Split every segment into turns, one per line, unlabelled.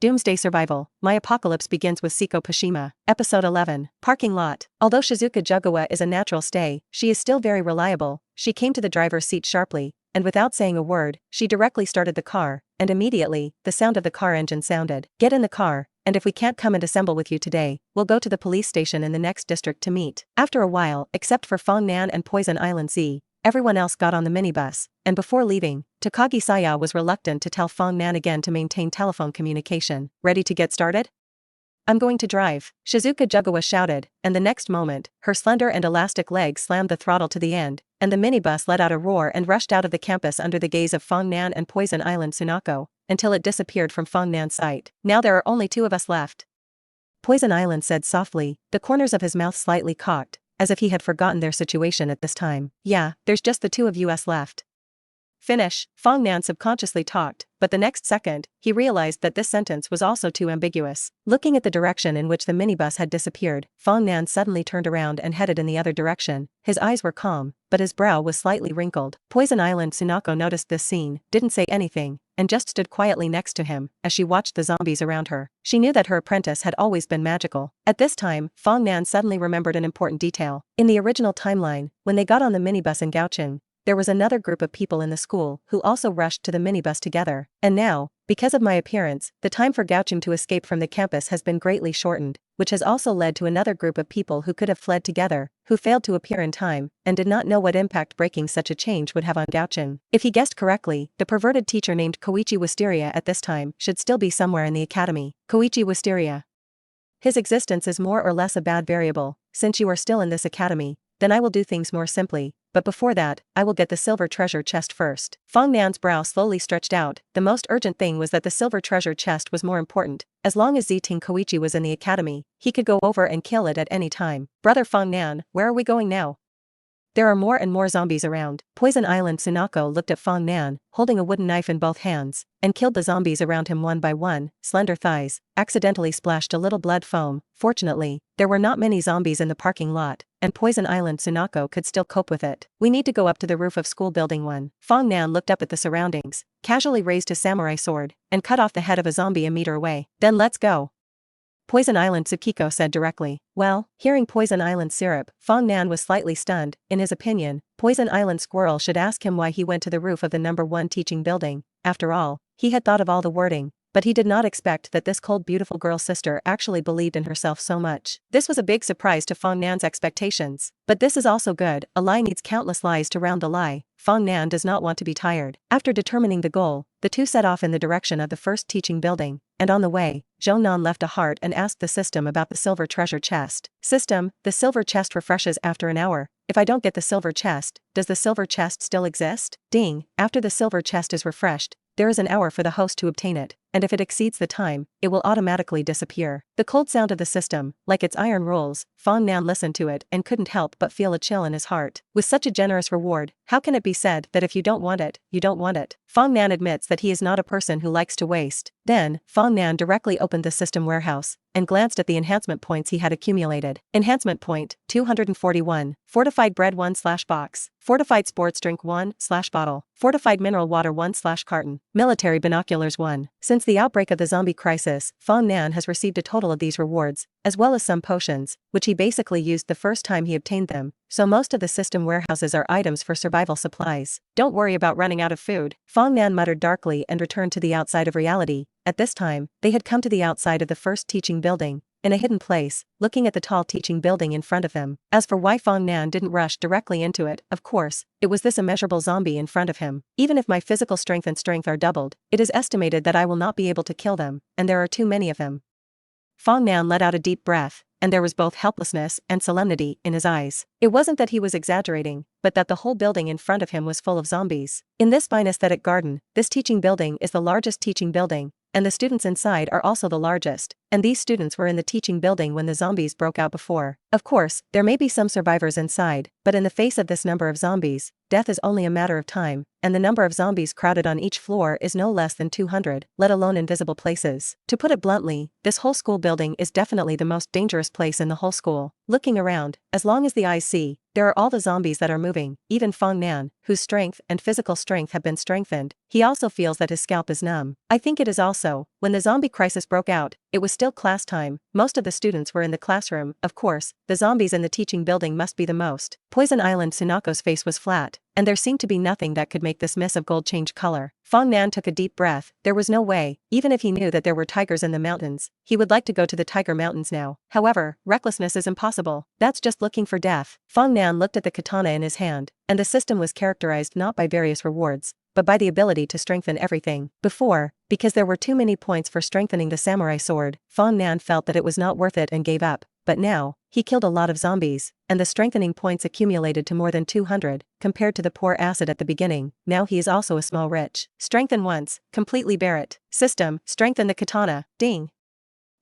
Doomsday Survival. My apocalypse begins with Saeko Poshima. Episode 11. Parking lot. Although Shizuka Jugawa is a natural stay, she is still very reliable. She came to the driver's seat sharply, and without saying a word, she directly started the car, and immediately, the sound of the car engine sounded. Get in the car, and if we can't come and assemble with you today, we'll go to the police station in the next district to meet. After a while, except for Fongnan and Poison Island Z, everyone else got on the minibus, and before leaving, Takagi Saya was reluctant to tell Fongnan again to maintain telephone communication. Ready to get started? I'm going to drive, Shizuka Jugawa shouted, and the next moment, her slender and elastic legs slammed the throttle to the end, and the minibus let out a roar and rushed out of the campus under the gaze of Fongnan and Poison Island Tsunako, until it disappeared from Fongnan's sight. Now there are only 2 of us left, Poison Island said softly, the corners of his mouth slightly cocked, as if he had forgotten their situation at this time. Yeah, there's just the 2 of us left. Finish, Fongnan subconsciously talked, but the next second, he realized that this sentence was also too ambiguous. Looking at the direction in which the minibus had disappeared, Fongnan suddenly turned around and headed in the other direction. His eyes were calm, but his brow was slightly wrinkled. Poison Island Tsunako noticed this scene, didn't say anything, and just stood quietly next to him, as she watched the zombies around her. She knew that her apprentice had always been magical. At this time, Fongnan suddenly remembered an important detail. In the original timeline, when they got on the minibus in Gaocheng, there was another group of people in the school who also rushed to the minibus together. And now, because of my appearance, the time for Gaocheng to escape from the campus has been greatly shortened, which has also led to another group of people who could have fled together, who failed to appear in time, and did not know what impact breaking such a change would have on Gaocheng. If he guessed correctly, the perverted teacher named Koichi Wisteria at this time should still be somewhere in the academy. Koichi Wisteria. His existence is more or less a bad variable. Since you are still in this academy, then I will do things more simply. But before that, I will get the silver treasure chest first. Fongnan's brow slowly stretched out. The most urgent thing was that the silver treasure chest was more important. As long as Ziting Koichi was in the academy, he could go over and kill it at any time. Brother Fongnan, where are we going now? There are more and more zombies around. Poison Island Tsunako looked at Fongnan, holding a wooden knife in both hands, and killed the zombies around him one by one. Slender thighs accidentally splashed a little blood foam. Fortunately, there were not many zombies in the parking lot, and Poison Island Tsunako could still cope with it. We need to go up to the roof of school building 1. Fongnan looked up at the surroundings, casually raised his samurai sword, and cut off the head of a zombie a meter away. Then let's go, Poison Island Tsukiko said directly. Well, hearing Poison Island Syrup, Fongnan was slightly stunned. In his opinion, Poison Island Squirrel should ask him why he went to the roof of the number 1 teaching building. After all, he had thought of all the wording, but he did not expect that this cold beautiful girl sister actually believed in herself so much. This was a big surprise to Fongnan's expectations. But this is also good. A lie needs countless lies to round the lie. Fongnan does not want to be tired. After determining the goal, the 2 set off in the direction of the first teaching building, and on the way, Zhongnan left a heart and asked the system about the silver treasure chest. System, the silver chest refreshes after an hour. If I don't get the silver chest, does the silver chest still exist? Ding, after the silver chest is refreshed, there is an hour for the host to obtain it, and if it exceeds the time, it will automatically disappear. The cold sound of the system, like its iron rules, Fongnan listened to it and couldn't help but feel a chill in his heart. With such a generous reward, how can it be said that if you don't want it, you don't want it? Fongnan admits that he is not a person who likes to waste. Then, Fongnan directly opened the system warehouse, and glanced at the enhancement points he had accumulated. Enhancement point, 241. Fortified bread 1/box. Fortified sports drink 1/bottle. Fortified mineral water 1/carton. Military binoculars 1. Since the outbreak of the zombie crisis, Fongnan has received a total of these rewards, as well as some potions, which he basically used the first time he obtained them, so most of the system warehouses are items for survival supplies. Don't worry about running out of food, Fongnan muttered darkly and returned to the outside of reality. At this time, they had come to the outside of the first teaching building, in a hidden place, looking at the tall teaching building in front of him. As for why Fongnan didn't rush directly into it, of course, it was this immeasurable zombie in front of him. Even if my physical strength and strength are doubled, it is estimated that I will not be able to kill them, and there are too many of them. Fongnan let out a deep breath, and there was both helplessness and solemnity in his eyes. It wasn't that he was exaggerating, but that the whole building in front of him was full of zombies. In this fine aesthetic garden, this teaching building is the largest teaching building, and the students inside are also the largest. and these students were in the teaching building when the zombies broke out before. Of course, there may be some survivors inside, but in the face of this number of zombies, death is only a matter of time, and the number of zombies crowded on each floor is no less than 200, let alone invisible places. To put it bluntly, this whole school building is definitely the most dangerous place in the whole school. Looking around, as long as the eyes see, there are all the zombies that are moving, even Fong Nan, whose strength and physical strength have been strengthened. He also feels that his scalp is numb. I think it is also, when the zombie crisis broke out, it was still class time, most of the students were in the classroom, of course, the zombies in the teaching building must be the most. Poison Island Sunako's face was flat, and there seemed to be nothing that could make this miss of gold change color. Fong Nan took a deep breath. There was no way, even if he knew that there were tigers in the mountains, he would like to go to the Tiger Mountains now. However, recklessness is impossible. That's just looking for death. Fong Nan looked at the katana in his hand, and the system was characterized not by various rewards, but by the ability to strengthen everything. Before, because there were too many points for strengthening the samurai sword, Fong Nan felt that it was not worth it and gave up. But now, he killed a lot of zombies, and the strengthening points accumulated to more than 200, compared to the poor acid at the beginning. Now he is also a small rich. Strengthen once, completely bear it. System, strengthen the katana, ding.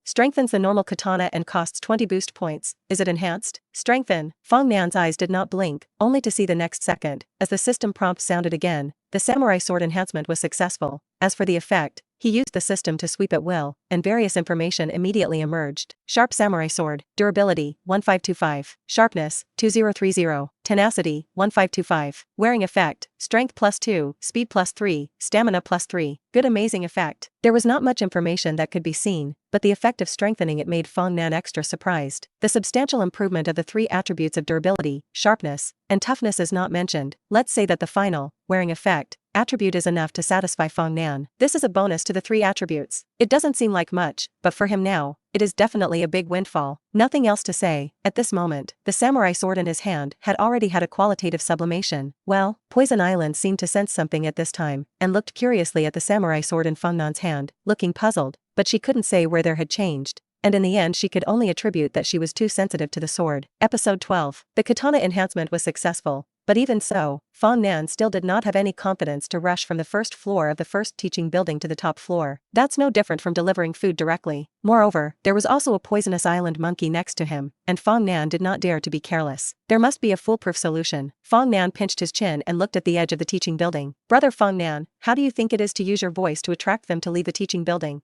Strengthens the normal katana and costs 20 boost points. Is it enhanced? Strengthen. Fong Nan's eyes did not blink, only to see the next second, as the system prompt sounded again, the samurai sword enhancement was successful. As for the effect, he used the system to sweep at will, and various information immediately emerged. Sharp samurai sword, durability, 1525, sharpness, 2030, tenacity, 1525, wearing effect, strength +2, speed +3, stamina +3, good amazing effect. There was not much information that could be seen, but the effect of strengthening it made Fong Nan extra surprised. The substantial improvement of the three attributes of durability, sharpness, and toughness is not mentioned. Let's say that the final, wearing effect, attribute is enough to satisfy Fong Nan. This is a bonus to the three attributes. It doesn't seem like much, but for him now, it is definitely a big windfall. Nothing else to say. At this moment, the samurai sword in his hand had already had a qualitative sublimation. Well, Poison Island seemed to sense something at this time, and looked curiously at the samurai sword in Fong Nan's hand, looking puzzled, but she couldn't say where there had changed. And in the end she could only attribute that she was too sensitive to the sword. Episode 12. The katana enhancement was successful, but even so, Fong Nan still did not have any confidence to rush from the first floor of the first teaching building to the top floor. That's no different from delivering food directly. Moreover, there was also a poisonous island monkey next to him, and Fong Nan did not dare to be careless. There must be a foolproof solution. Fong Nan pinched his chin and looked at the edge of the teaching building. Brother Fong Nan, how do you think it is to use your voice to attract them to leave the teaching building?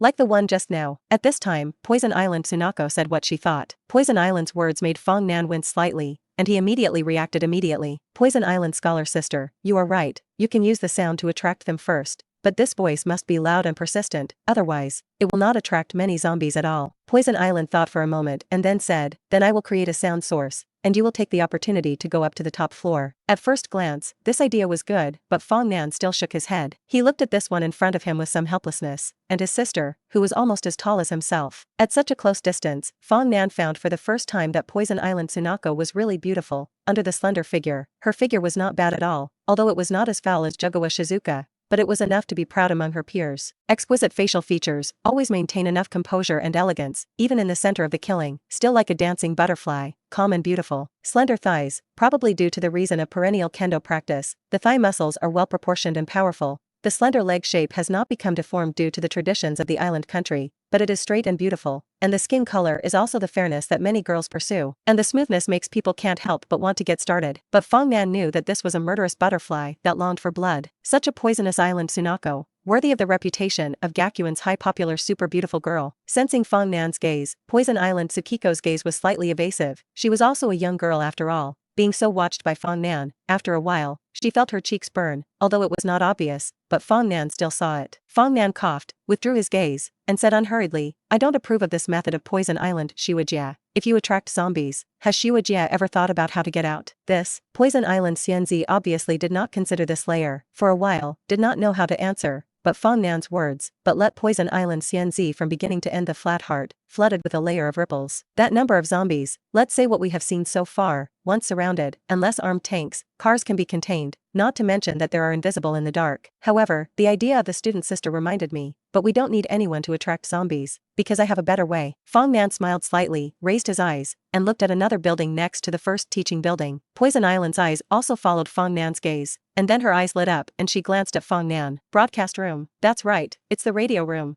Like the one just now. At this time, Poison Island Sunako said what she thought. Poison Island's words made Fong Nan wince slightly, and he immediately reacted immediately. Poison Island Scholar Sister, you are right, you can use the sound to attract them first, but this voice must be loud and persistent, otherwise, it will not attract many zombies at all. Poison Island thought for a moment and then said, then I will create a sound source, and you will take the opportunity to go up to the top floor. At first glance, this idea was good, but Fong Nan still shook his head. He looked at this one in front of him with some helplessness, and his sister, who was almost as tall as himself. At such a close distance, Fong Nan found for the first time that Poison Island Sunako was really beautiful. Under the slender figure, her figure was not bad at all, although it was not as foul as Jugawa Shizuka, but it was enough to be proud among her peers. Exquisite facial features, always maintain enough composure and elegance, even in the center of the killing, still like a dancing butterfly, calm and beautiful. Slender thighs, probably due to the reason of perennial kendo practice, the thigh muscles are well proportioned and powerful. The slender leg shape has not become deformed due to the traditions of the island country, but it is straight and beautiful, and the skin color is also the fairness that many girls pursue, and the smoothness makes people can't help but want to get started. But Fong Nan knew that this was a murderous butterfly that longed for blood. Such a poisonous island Sunako, worthy of the reputation of Gakuin's high popular super beautiful girl. Sensing Fong Nan's gaze, Poison Island Tsukiko's gaze was slightly evasive. She was also a young girl after all. Being so watched by Fong Nan, after a while, she felt her cheeks burn, although it was not obvious, but Fong Nan still saw it. Fong Nan coughed, withdrew his gaze, and said unhurriedly, I don't approve of this method of Poison Island, Shiwajia. If you attract zombies, has Shiwajia ever thought about how to get out? This, Poison Island Xianzi obviously did not consider this layer, for a while, did not know how to answer, but Fong Nan's words, but let Poison Island Xianzi from beginning to end the flat heart, flooded with a layer of ripples. That number of zombies, let's say what we have seen so far, once surrounded, unless armed tanks, cars can be contained, not to mention that they are invisible in the dark. However, the idea of the student sister reminded me, but we don't need anyone to attract zombies, because I have a better way. Fong Nan smiled slightly, raised his eyes, and looked at another building next to the first teaching building. Poison Island's eyes also followed Fong Nan's gaze, and then her eyes lit up and she glanced at Fong Nan. Broadcast room. That's right, it's the radio room.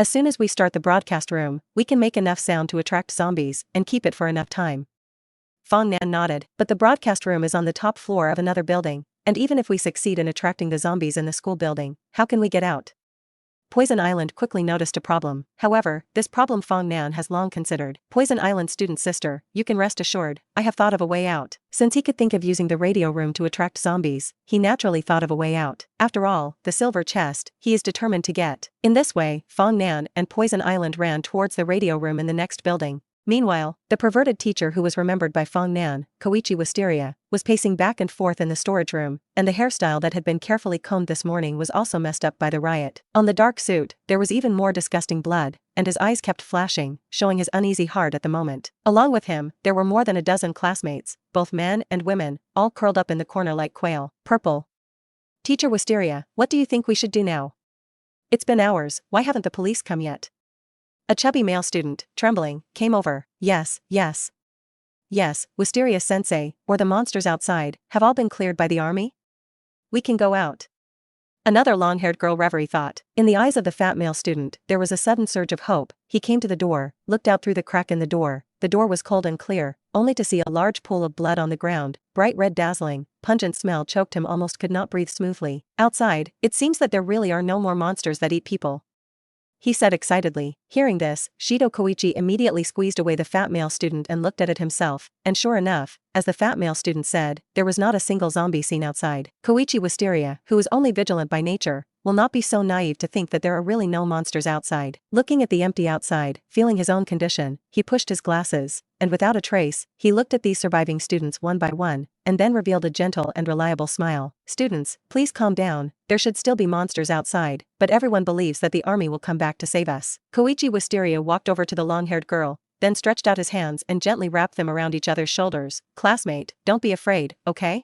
As soon as we start the broadcast room, we can make enough sound to attract zombies and keep it for enough time. Fong Nan nodded, but the broadcast room is on the top floor of another building, and even if we succeed in attracting the zombies in the school building, how can we get out? Poison Island quickly noticed a problem. However, this problem Fong Nan has long considered. Poison Island student sister, you can rest assured, I have thought of a way out. Since he could think of using the radio room to attract zombies, he naturally thought of a way out. After all, the silver chest, he is determined to get. In this way, Fong Nan and Poison Island ran towards the radio room in the next building. Meanwhile, the perverted teacher who was remembered by Fong Nan, Koichi Wisteria, was pacing back and forth in the storage room, and the hairstyle that had been carefully combed this morning was also messed up by the riot. On the dark suit, there was even more disgusting blood, and his eyes kept flashing, showing his uneasy heart at the moment. Along with him, there were more than a dozen classmates, both men and women, all curled up in the corner like quail. Purple. Teacher Wisteria, what do you think we should do now? It's been hours, why haven't the police come yet? A chubby male student, trembling, came over. Yes, Wisteria-sensei, or the monsters outside, have all been cleared by the army? We can go out. Another long-haired girl reverie thought. In the eyes of the fat male student, there was a sudden surge of hope. He came to the door, looked out through the crack in the door. The door was cold and clear, only to see a large pool of blood on the ground, bright red dazzling, pungent smell choked him almost could not breathe smoothly. Outside, it seems that there really are no more monsters that eat people, he said excitedly. Hearing this, Shido Koichi immediately squeezed away the fat male student and looked at it himself, and sure enough, as the fat male student said, there was not a single zombie seen outside. Koichi Wisteria, who is only vigilant by nature, will not be so naive to think that there are really no monsters outside. Looking at the empty outside, feeling his own condition, he pushed his glasses, and without a trace, he looked at these surviving students one by one, and then revealed a gentle and reliable smile. Students, please calm down, there should still be monsters outside, but everyone believes that the army will come back to save us. Koichi Wisteria walked over to the long-haired girl, then stretched out his hands and gently wrapped them around each other's shoulders. Classmate, don't be afraid, okay?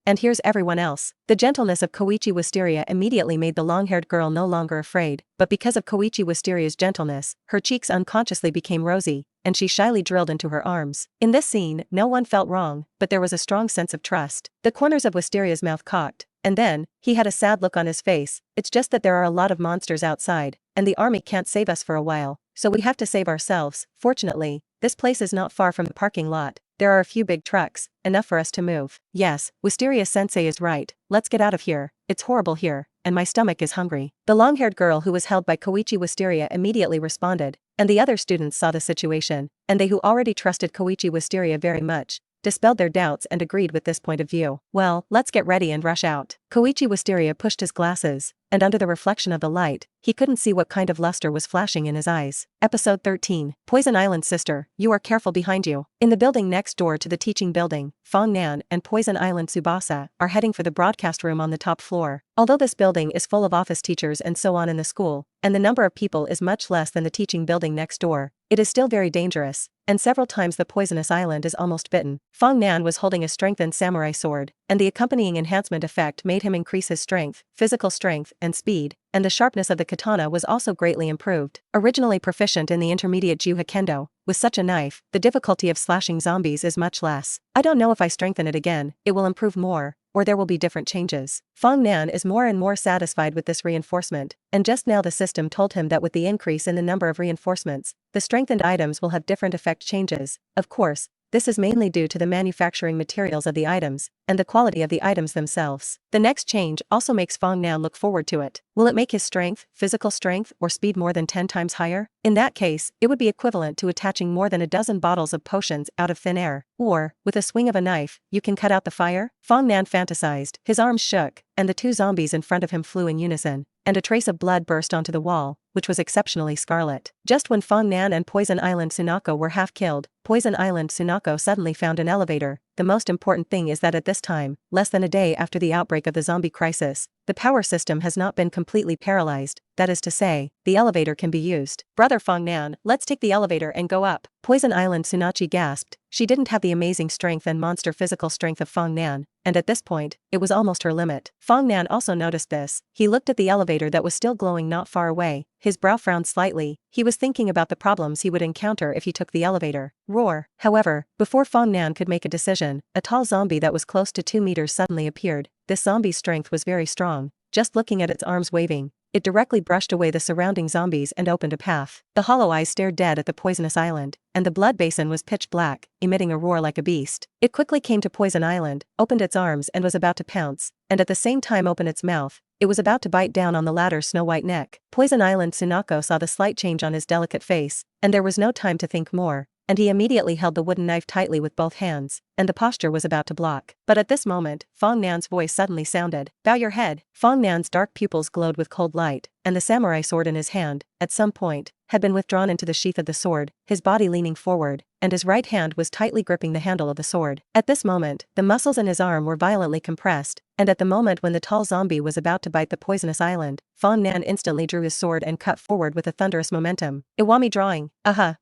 And here's everyone else. The gentleness of Koichi Wisteria immediately made the long-haired girl no longer afraid, but because of Koichi Wisteria's gentleness, her cheeks unconsciously became rosy, and she shyly drilled into her arms. In this scene, no one felt wrong, but there was a strong sense of trust. The corners of Wisteria's mouth cocked, and then, he had a sad look on his face. It's just that there are a lot of monsters outside, and the army can't save us for a while, so we have to save ourselves. Fortunately, this place is not far from the parking lot. There are a few big trucks, enough for us to move. Yes, Wisteria-sensei is right, let's get out of here, it's horrible here, and my stomach is hungry. The long-haired girl who was held by Koichi Wisteria immediately responded, and the other students saw the situation, and they who already trusted Koichi Wisteria very much, dispelled their doubts and agreed with this point of view. Well, let's get ready and rush out. Koichi Wisteria pushed his glasses, and under the reflection of the light, he couldn't see what kind of luster was flashing in his eyes. Episode 13. Poison Island sister, you are careful behind you. In the building next door to the teaching building, Fong Nan and Poison Island Tsubasa are heading for the broadcast room on the top floor. Although this building is full of office teachers and so on in the school, and the number of people is much less than the teaching building next door, it is still very dangerous, and several times the poisonous island is almost bitten. Fong Nan was holding a strengthened samurai sword, and the accompanying enhancement effect made him increase his strength, physical strength, and speed, and the sharpness of the katana was also greatly improved. Originally proficient in the intermediate Juha Kendo, with such a knife, the difficulty of slashing zombies is much less. I don't know if I strengthen it again, it will improve more, or there will be different changes. Fong Nan is more and more satisfied with this reinforcement, and just now the system told him that with the increase in the number of reinforcements, the strengthened items will have different effect changes. Of course, this is mainly due to the manufacturing materials of the items, and the quality of the items themselves. The next change also makes Fong Nan look forward to it. Will it make his strength, physical strength, or speed more than 10 times higher? In that case, it would be equivalent to attaching more than a dozen bottles of potions out of thin air. Or, with a swing of a knife, you can cut out the fire? Fong Nan fantasized, his arms shook, and the two zombies in front of him flew in unison, and a trace of blood burst onto the wall, which was exceptionally scarlet. Just when Fong Nan and Poison Island Tsunako were half killed, Poison Island Tsunako suddenly found an elevator. The most important thing is that at this time, less than a day after the outbreak of the zombie crisis, the power system has not been completely paralyzed, that is to say, the elevator can be used. Brother Fong Nan, let's take the elevator and go up. Poison Island Tsunachi gasped. She didn't have the amazing strength and monster physical strength of Fong Nan, and at this point, it was almost her limit. Fong Nan also noticed this. He looked at the elevator that was still glowing not far away. His brow frowned slightly. He was thinking about the problems he would encounter if he took the elevator. Roar. However, before Fong Nan could make a decision, a tall zombie that was close to 2 meters suddenly appeared. This zombie's strength was very strong. Just looking at its arms waving, it directly brushed away the surrounding zombies and opened a path. The hollow eyes stared dead at the poisonous island, and the blood basin was pitch black, emitting a roar like a beast. It quickly came to Poison Island, opened its arms and was about to pounce, and at the same time opened its mouth. It was about to bite down on the latter's snow-white neck. Poison Island Tsunako saw the slight change on his delicate face, and there was no time to think more, and he immediately held the wooden knife tightly with both hands, and the posture was about to block. But at this moment, Fong Nan's voice suddenly sounded. "Bow your head." Fong Nan's dark pupils glowed with cold light, and the samurai sword in his hand, at some point, had been withdrawn into the sheath of the sword, his body leaning forward, and his right hand was tightly gripping the handle of the sword. At this moment, the muscles in his arm were violently compressed, and at the moment when the tall zombie was about to bite the poisonous island, Fong Nan instantly drew his sword and cut forward with a thunderous momentum. Iwami drawing.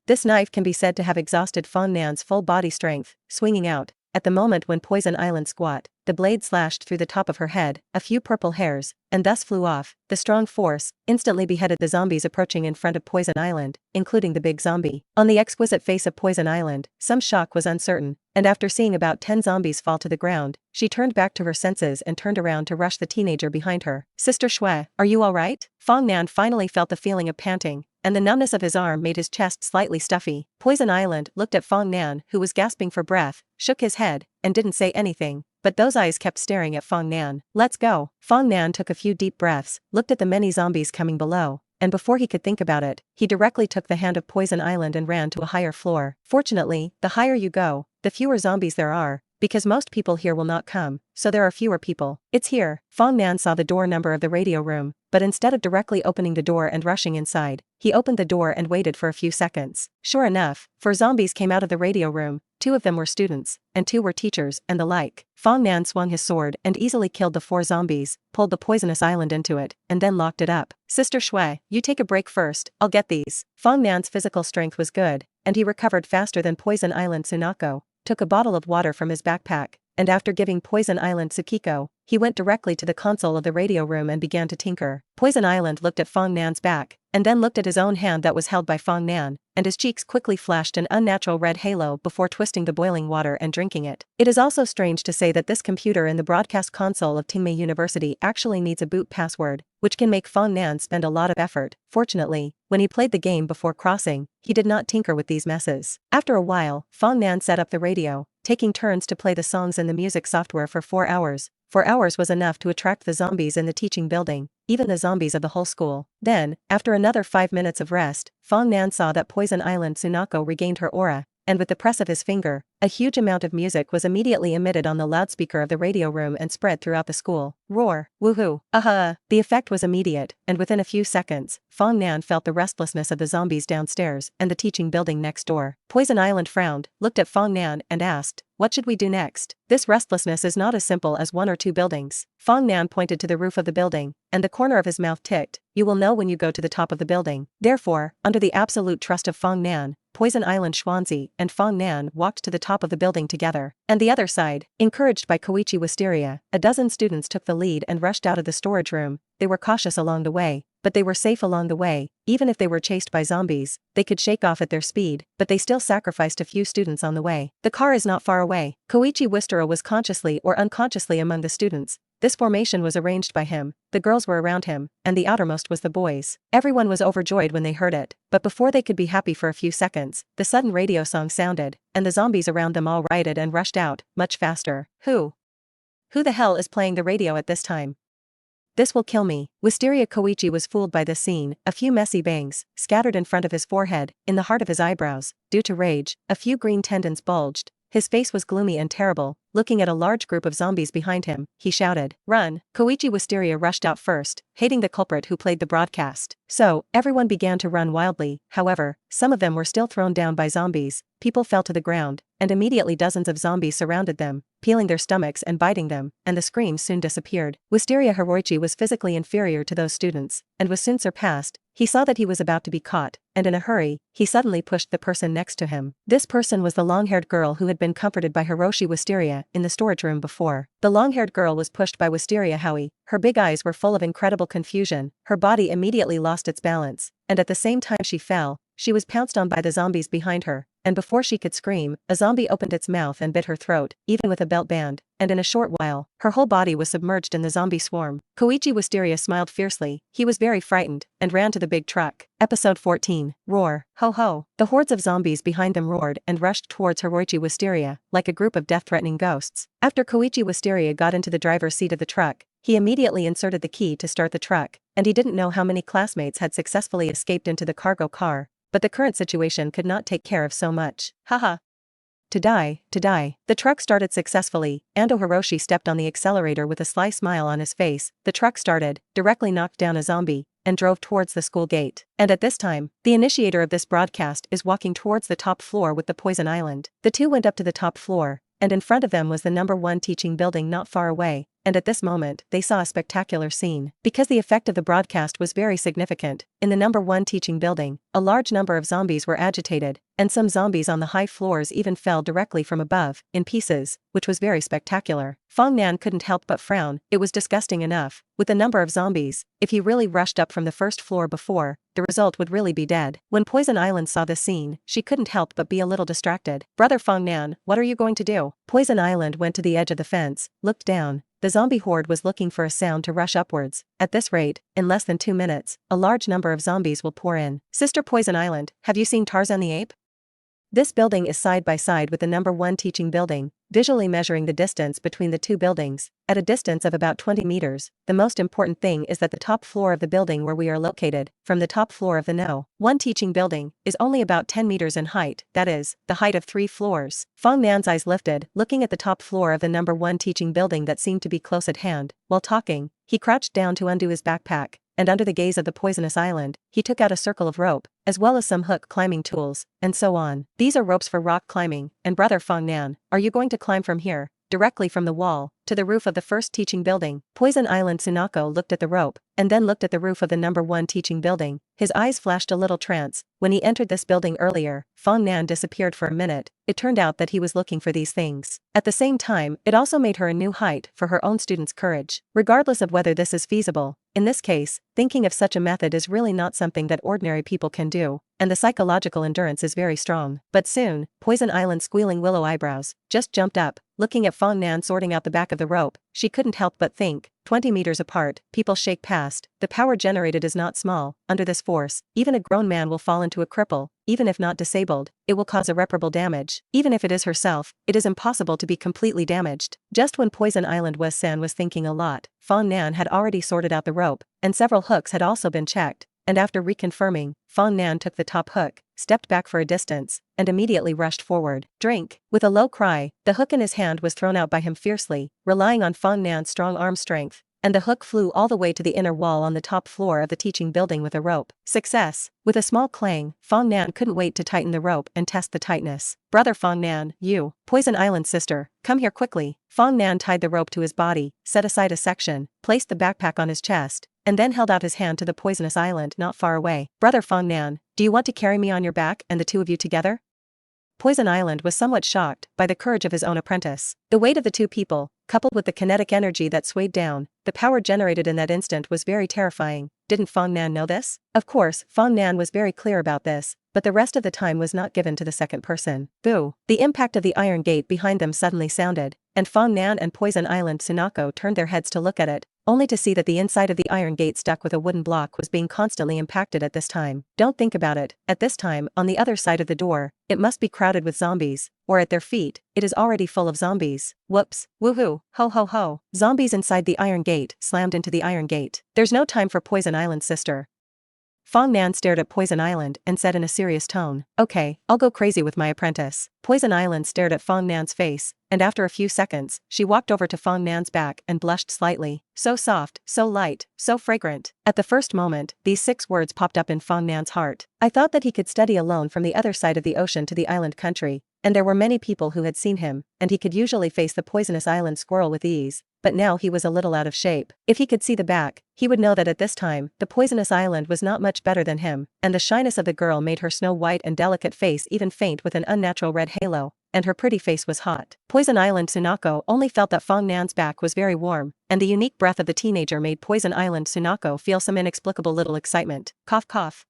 This knife can be said to have exhausted Fong Nan's full body strength, swinging out. At the moment when Poison Island squat, the blade slashed through the top of her head, a few purple hairs, and thus flew off. The strong force instantly beheaded the zombies approaching in front of Poison Island, including the big zombie. On the exquisite face of Poison Island, some shock was uncertain, and after seeing about 10 zombies fall to the ground, she turned back to her senses and turned around to rush the teenager behind her. "Sister Shui, are you alright?" Fong Nan finally felt the feeling of panting, and the numbness of his arm made his chest slightly stuffy. Poison Island looked at Fong Nan, who was gasping for breath, shook his head, and didn't say anything, but those eyes kept staring at Fong Nan. "Let's go." Fong Nan took a few deep breaths, looked at the many zombies coming below, and before he could think about it, he directly took the hand of Poison Island and ran to a higher floor. Fortunately, the higher you go, the fewer zombies there are, because most people here will not come, so there are fewer people. "It's here." Fong Nan saw the door number of the radio room, but instead of directly opening the door and rushing inside, he opened the door and waited for a few seconds. Sure enough, 4 zombies came out of the radio room, 2 of them were students, and 2 were teachers, and the like. Fong Nan swung his sword and easily killed the 4 zombies, pulled the poisonous island into it, and then locked it up. "Sister Shui, you take a break first, I'll get these." Fong Nan's physical strength was good, and he recovered faster than Poison Island Tsunako, took a bottle of water from his backpack, and after giving Poison Island Tsukiko, he went directly to the console of the radio room and began to tinker. Poison Island looked at Fong Nan's back, and then looked at his own hand that was held by Fong Nan, and his cheeks quickly flashed an unnatural red halo before twisting the boiling water and drinking it. It is also strange to say that this computer in the broadcast console of Tingmei University actually needs a boot password, which can make Fong Nan spend a lot of effort. Fortunately, when he played the game before crossing, he did not tinker with these messes. After a while, Fong Nan set up the radio, taking turns to play the songs in the music software for 4 hours. 4 hours was enough to attract the zombies in the teaching building, even the zombies of the whole school. Then, after another 5 minutes of rest, Fong Nan saw that Poison Island Tsunako regained her aura, and with the press of his finger, a huge amount of music was immediately emitted on the loudspeaker of the radio room and spread throughout the school. Roar! Woohoo! The effect was immediate, and within a few seconds, Fong Nan felt the restlessness of the zombies downstairs and the teaching building next door. Poison Island frowned, looked at Fong Nan and asked, "What should we do next?" This restlessness is not as simple as 1 or 2 buildings. Fong Nan pointed to the roof of the building, and the corner of his mouth ticked. "You will know when you go to the top of the building." Therefore, under the absolute trust of Fong Nan, Poison Island Schwanzi and Fong Nan walked to the top of the building together. And the other side, encouraged by Koichi Wisteria, a dozen students took the lead and rushed out of the storage room. They were cautious along the way, but they were safe along the way. Even if they were chased by zombies, they could shake off at their speed, but they still sacrificed a few students on the way. "The car is not far away." Koichi Wisteria was consciously or unconsciously among the students. This formation was arranged by him, the girls were around him, and the outermost was the boys. Everyone was overjoyed when they heard it, but before they could be happy for a few seconds, the sudden radio song sounded, and the zombies around them all rioted and rushed out, much faster. Who the hell is playing the radio at this time? This will kill me." Wisteria Koichi was fooled by this scene, a few messy bangs, scattered in front of his forehead, in the heart of his eyebrows, due to rage, a few green tendons bulged, his face was gloomy and terrible, looking at a large group of zombies behind him, he shouted, "Run!" Koichi Wisteria rushed out first, hating the culprit who played the broadcast. So, everyone began to run wildly. However, some of them were still thrown down by zombies, people fell to the ground, and immediately dozens of zombies surrounded them, peeling their stomachs and biting them, and the screams soon disappeared. Wisteria Hiroichi was physically inferior to those students, and was soon surpassed. He saw that he was about to be caught, and in a hurry, he suddenly pushed the person next to him. This person was the long-haired girl who had been comforted by Hiroshi Wisteria in the storage room before. The long-haired girl was pushed by Wisteria Howie, her big eyes were full of incredible confusion, her body immediately lost its balance, and at the same time she fell, she was pounced on by the zombies behind her, and before she could scream, a zombie opened its mouth and bit her throat, even with a belt band, and in a short while, her whole body was submerged in the zombie swarm. Koichi Wisteria smiled fiercely, he was very frightened, and ran to the big truck. Episode 14, Roar, Ho Ho. The hordes of zombies behind them roared and rushed towards Koichi Wisteria, like a group of death-threatening ghosts. After Koichi Wisteria got into the driver's seat of the truck, he immediately inserted the key to start the truck, and he didn't know how many classmates had successfully escaped into the cargo car, but the current situation could not take care of so much. Haha. To die, to die. The truck started successfully. Ando Hiroshi stepped on the accelerator with a sly smile on his face. The truck started, directly knocked down a zombie, and drove towards the school gate. And at this time, the initiator of this broadcast is walking towards the top floor with the poison island. The two went up to the top floor, and in front of them was the number 1 teaching building not far away, and at this moment, they saw a spectacular scene. Because the effect of the broadcast was very significant, in the number 1 teaching building, a large number of zombies were agitated, and some zombies on the high floors even fell directly from above, in pieces, which was very spectacular. Fong Nan couldn't help but frown, it was disgusting enough, with the number of zombies, if he really rushed up from the first floor before, the result would really be dead. When Poison Island saw this scene, she couldn't help but be a little distracted. Brother Fong Nan, what are you going to do? Poison Island went to the edge of the fence, looked down. The zombie horde was looking for a sound to rush upwards. At this rate, in less than 2 minutes, a large number of zombies will pour in. Sister Poison Island, have you seen Tarzan the Ape? This building is side by side with the number 1 teaching building, visually measuring the distance between the two buildings, at a distance of about 20 meters. The most important thing is that the top floor of the building where we are located, from the top floor of the No. 1 teaching building, is only about 10 meters in height, that is, the height of 3 floors. Fong Nan's eyes lifted, looking at the top floor of the number 1 teaching building that seemed to be close at hand. While talking, he crouched down to undo his backpack, and under the gaze of the poisonous island, he took out a circle of rope, as well as some hook climbing tools, and so on. These are ropes for rock climbing, and Brother Fong Nan, are you going to climb from here, directly from the wall, to the roof of the first teaching building? Poison Island Tsunako looked at the rope, and then looked at the roof of the number 1 teaching building. His eyes flashed a little trance. When he entered this building earlier, Fong Nan disappeared for a minute. It turned out that he was looking for these things. At the same time, it also made her a new height for her own students' courage. Regardless of whether this is feasible, in this case, thinking of such a method is really not something that ordinary people can do, and the psychological endurance is very strong. But soon, Poison Island's squealing willow eyebrows just jumped up, looking at Fong Nan sorting out the back of the rope. She couldn't help but think, 20 meters apart, people shake past, the power generated is not small. Under this force, even a grown man will fall into a cripple. Even if not disabled, it will cause irreparable damage. Even if it is herself, it is impossible to be completely damaged. Just when Poison Island West-san was thinking a lot, Fong Nan had already sorted out the rope, and several hooks had also been checked, and after reconfirming, Fong Nan took the top hook, stepped back for a distance, and immediately rushed forward. Drink! With a low cry, the hook in his hand was thrown out by him fiercely, relying on Fong Nan's strong arm strength, and the hook flew all the way to the inner wall on the top floor of the teaching building with a rope. Success! With a small clang, Fong Nan couldn't wait to tighten the rope and test the tightness. Brother Fong Nan, you, Poison Island sister, come here quickly. Fong Nan tied the rope to his body, set aside a section, placed the backpack on his chest, and then held out his hand to the poisonous island not far away. Brother Fong Nan, do you want to carry me on your back and the two of you together? Poison Island was somewhat shocked by the courage of his own apprentice. The weight of the two people, coupled with the kinetic energy that swayed down, the power generated in that instant was very terrifying. Didn't Fong Nan know this? Of course, Fong Nan was very clear about this, but the rest of the time was not given to the second person. Boo! The impact of the iron gate behind them suddenly sounded, and Fong Nan and Poison Island Tsunako turned their heads to look at it, only to see that the inside of the iron gate stuck with a wooden block was being constantly impacted at this time. Don't think about it. At this time, on the other side of the door, it must be crowded with zombies, or at their feet, it is already full of zombies. Whoops, woohoo, ho ho ho. Zombies inside the iron gate slammed into the iron gate. There's no time for Poison Island sister. Fong Nan stared at Poison Island and said in a serious tone, okay, I'll go crazy with my apprentice. Poison Island stared at Fong Nan's face, and after a few seconds, she walked over to Fong Nan's back and blushed slightly. So soft, so light, so fragrant. At the first moment, these 6 words popped up in Fong Nan's heart. I thought that he could study alone from the other side of the ocean to the island country, and there were many people who had seen him, and he could usually face the poisonous island squirrel with ease, but now he was a little out of shape. If he could see the back, he would know that at this time, the poisonous island was not much better than him, and the shyness of the girl made her snow-white and delicate face even faint with an unnatural red halo, and her pretty face was hot. Poison Island Tsunako only felt that Fong Nan's back was very warm, and the unique breath of the teenager made Poison Island Tsunako feel some inexplicable little excitement. Cough cough.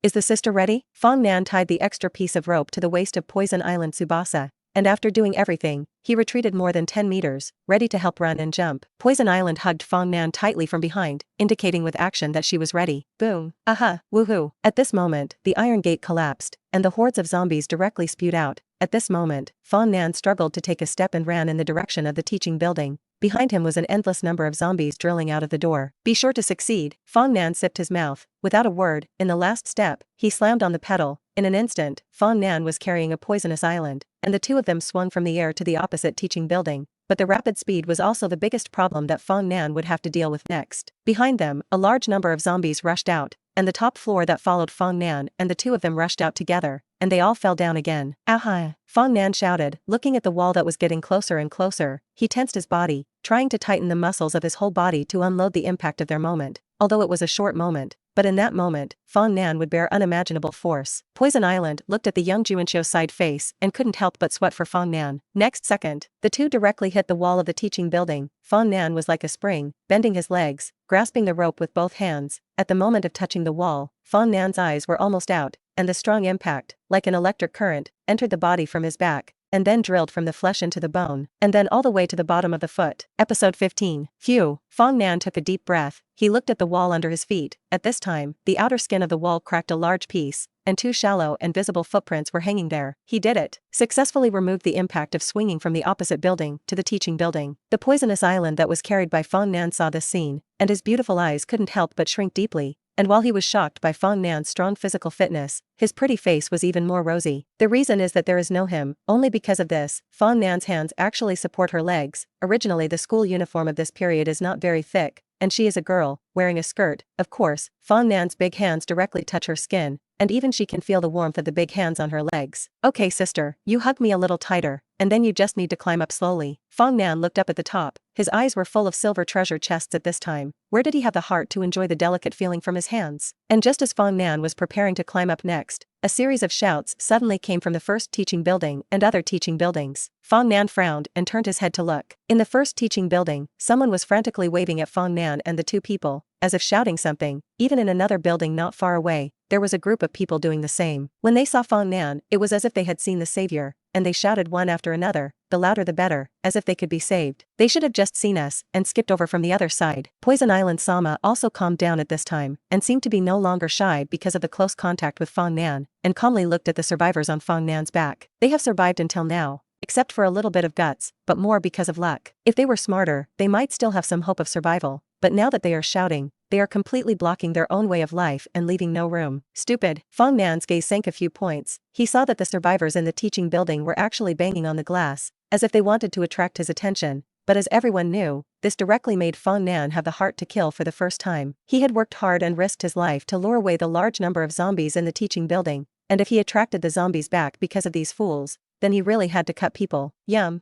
Is the sister ready? Fong Nan tied the extra piece of rope to the waist of Poison Island Tsubasa, and after doing everything, he retreated more than 10 meters, ready to help run and jump. Poison Island hugged Fong Nan tightly from behind, indicating with action that she was ready. Boom. Aha. Woohoo. At this moment, the iron gate collapsed, and the hordes of zombies directly spewed out. At this moment, Fong Nan struggled to take a step and ran in the direction of the teaching building. Behind him was an endless number of zombies drilling out of the door. Be sure to succeed. Fong Nan sipped his mouth. Without a word, in the last step, he slammed on the pedal. In an instant, Fong Nan was carrying a poisonous island, and the two of them swung from the air to the opposite teaching building. But the rapid speed was also the biggest problem that Fong Nan would have to deal with next. Behind them, a large number of zombies rushed out, and the top floor that followed Fong Nan and the two of them rushed out together, and they all fell down again. Aha! Fong Nan shouted, looking at the wall that was getting closer and closer. He tensed his body, trying to tighten the muscles of his whole body to unload the impact of their moment, although it was a short moment. But in that moment, Fong Nan would bear unimaginable force. Poison Island looked at the young Juincho's side face and couldn't help but sweat for Fong Nan. Next second, the two directly hit the wall of the teaching building. Fong Nan was like a spring, bending his legs, grasping the rope with both hands. At the moment of touching the wall, Fong Nan's eyes were almost out, and the strong impact, like an electric current, entered the body from his back, and then drilled from the flesh into the bone, and then all the way to the bottom of the foot. Episode 15. Phew. Fong Nan took a deep breath. He looked at the wall under his feet. At this time, the outer skin of the wall cracked a large piece, and two shallow and visible footprints were hanging there. He did it. Successfully removed the impact of swinging from the opposite building to the teaching building. The poisonous island that was carried by Fong Nan saw this scene, and his beautiful eyes couldn't help but shrink deeply. And while he was shocked by Fong Nan's strong physical fitness, his pretty face was even more rosy. The reason is that there is no him. Only because of this, Fong Nan's hands actually support her legs. Originally, the school uniform of this period is not very thick, and she is a girl, wearing a skirt. Of course, Fong Nan's big hands directly touch her skin, and even she can feel the warmth of the big hands on her legs. Okay sister, you hug me a little tighter, and then you just need to climb up slowly. Fong Nan looked up at the top. His eyes were full of silver treasure chests at this time. Where did he have the heart to enjoy the delicate feeling from his hands? And just as Fong Nan was preparing to climb up next, a series of shouts suddenly came from the first teaching building and other teaching buildings. Fong Nan frowned and turned his head to look. In the first teaching building, someone was frantically waving at Fong Nan and the two people, as if shouting something. Even in another building not far away, there was a group of people doing the same. When they saw Fong Nan, it was as if they had seen the savior, and they shouted one after another, the louder the better, as if they could be saved. They should have just seen us and skipped over from the other side. Poison Island Sama also calmed down at this time, and seemed to be no longer shy because of the close contact with Fong Nan, and calmly looked at the survivors on Fong Nan's back. They have survived until now, except for a little bit of guts, but more because of luck. If they were smarter, they might still have some hope of survival, but now that they are shouting, they are completely blocking their own way of life and leaving no room. Stupid. Fong Nan's gaze sank a few points. He saw that the survivors in the teaching building were actually banging on the glass, as if they wanted to attract his attention, but as everyone knew, this directly made Fong Nan have the heart to kill for the first time. He had worked hard and risked his life to lure away the large number of zombies in the teaching building, and if he attracted the zombies back because of these fools, then he really had to cut people. Yum.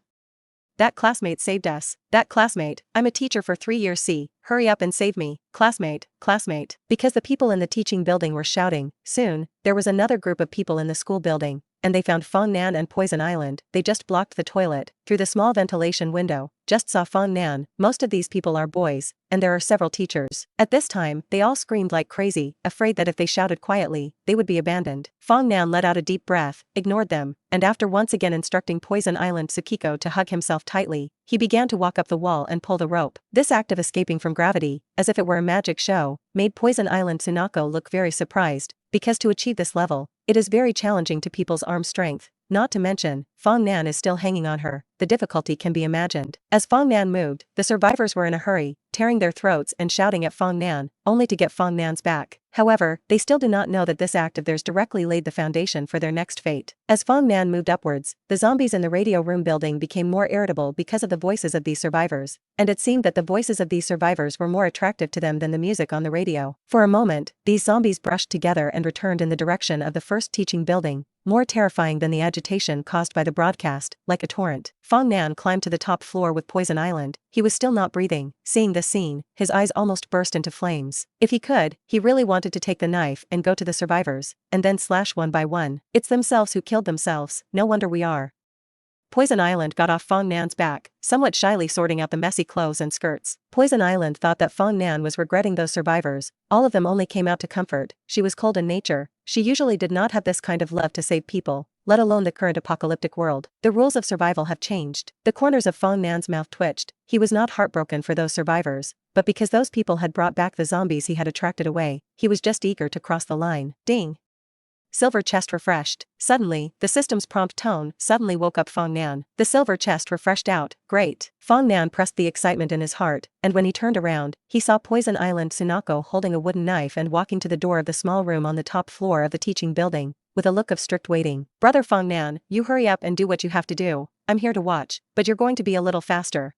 That classmate saved us. That classmate, I'm a teacher for 3 years. See, hurry up and save me. Classmate, classmate. Because the people in the teaching building were shouting, soon, there was another group of people in the school building, and they found Fong Nan and Poison Island. They just blocked the toilet. Through the small ventilation window, just saw Fong Nan. Most of these people are boys, and there are several teachers. At this time, they all screamed like crazy, afraid that if they shouted quietly, they would be abandoned. Fong Nan let out a deep breath, ignored them, and after once again instructing Poison Island Tsukiko to hug himself tightly, he began to walk up the wall and pull the rope. This act of escaping from gravity, as if it were a magic show, made Poison Island Tsunako look very surprised, because to achieve this level, it is very challenging to people's arm strength. Not to mention, Fong Nan is still hanging on her. The difficulty can be imagined. As Fong Nan moved, the survivors were in a hurry, tearing their throats and shouting at Fong Nan, only to get Fong Nan's back. However, they still do not know that this act of theirs directly laid the foundation for their next fate. As Fong Nan moved upwards, the zombies in the radio room building became more irritable because of the voices of these survivors, and it seemed that the voices of these survivors were more attractive to them than the music on the radio. For a moment, these zombies brushed together and returned in the direction of the first teaching building, more terrifying than the agitation caused by the broadcast, like a torrent. Fong Nan climbed to the top floor with Poison Island. He was still not breathing. Seeing this scene, his eyes almost burst into flames. If he could, he really wanted to take the knife and go to the survivors, and then slash one by one. It's themselves who killed themselves. No wonder we are Poison Island got off Fong Nan's back, somewhat shyly sorting out the messy clothes and skirts. Poison Island thought that Fong Nan was regretting those survivors. All of them only came out to comfort. She was cold in nature. She usually did not have this kind of love to save people, let alone the current apocalyptic world. The rules of survival have changed. The corners of Fong Nan's mouth twitched. He was not heartbroken for those survivors, but because those people had brought back the zombies he had attracted away, he was just eager to cross the line. Ding! Silver chest refreshed. Suddenly, the system's prompt tone suddenly woke up Fong Nan. The silver chest refreshed out. Great. Fong Nan pressed the excitement in his heart, and when he turned around, he saw Poison Island Tsunako holding a wooden knife and walking to the door of the small room on the top floor of the teaching building, with a look of strict waiting. Brother Fong Nan, you hurry up and do what you have to do. I'm here to watch, but you're going to be a little faster.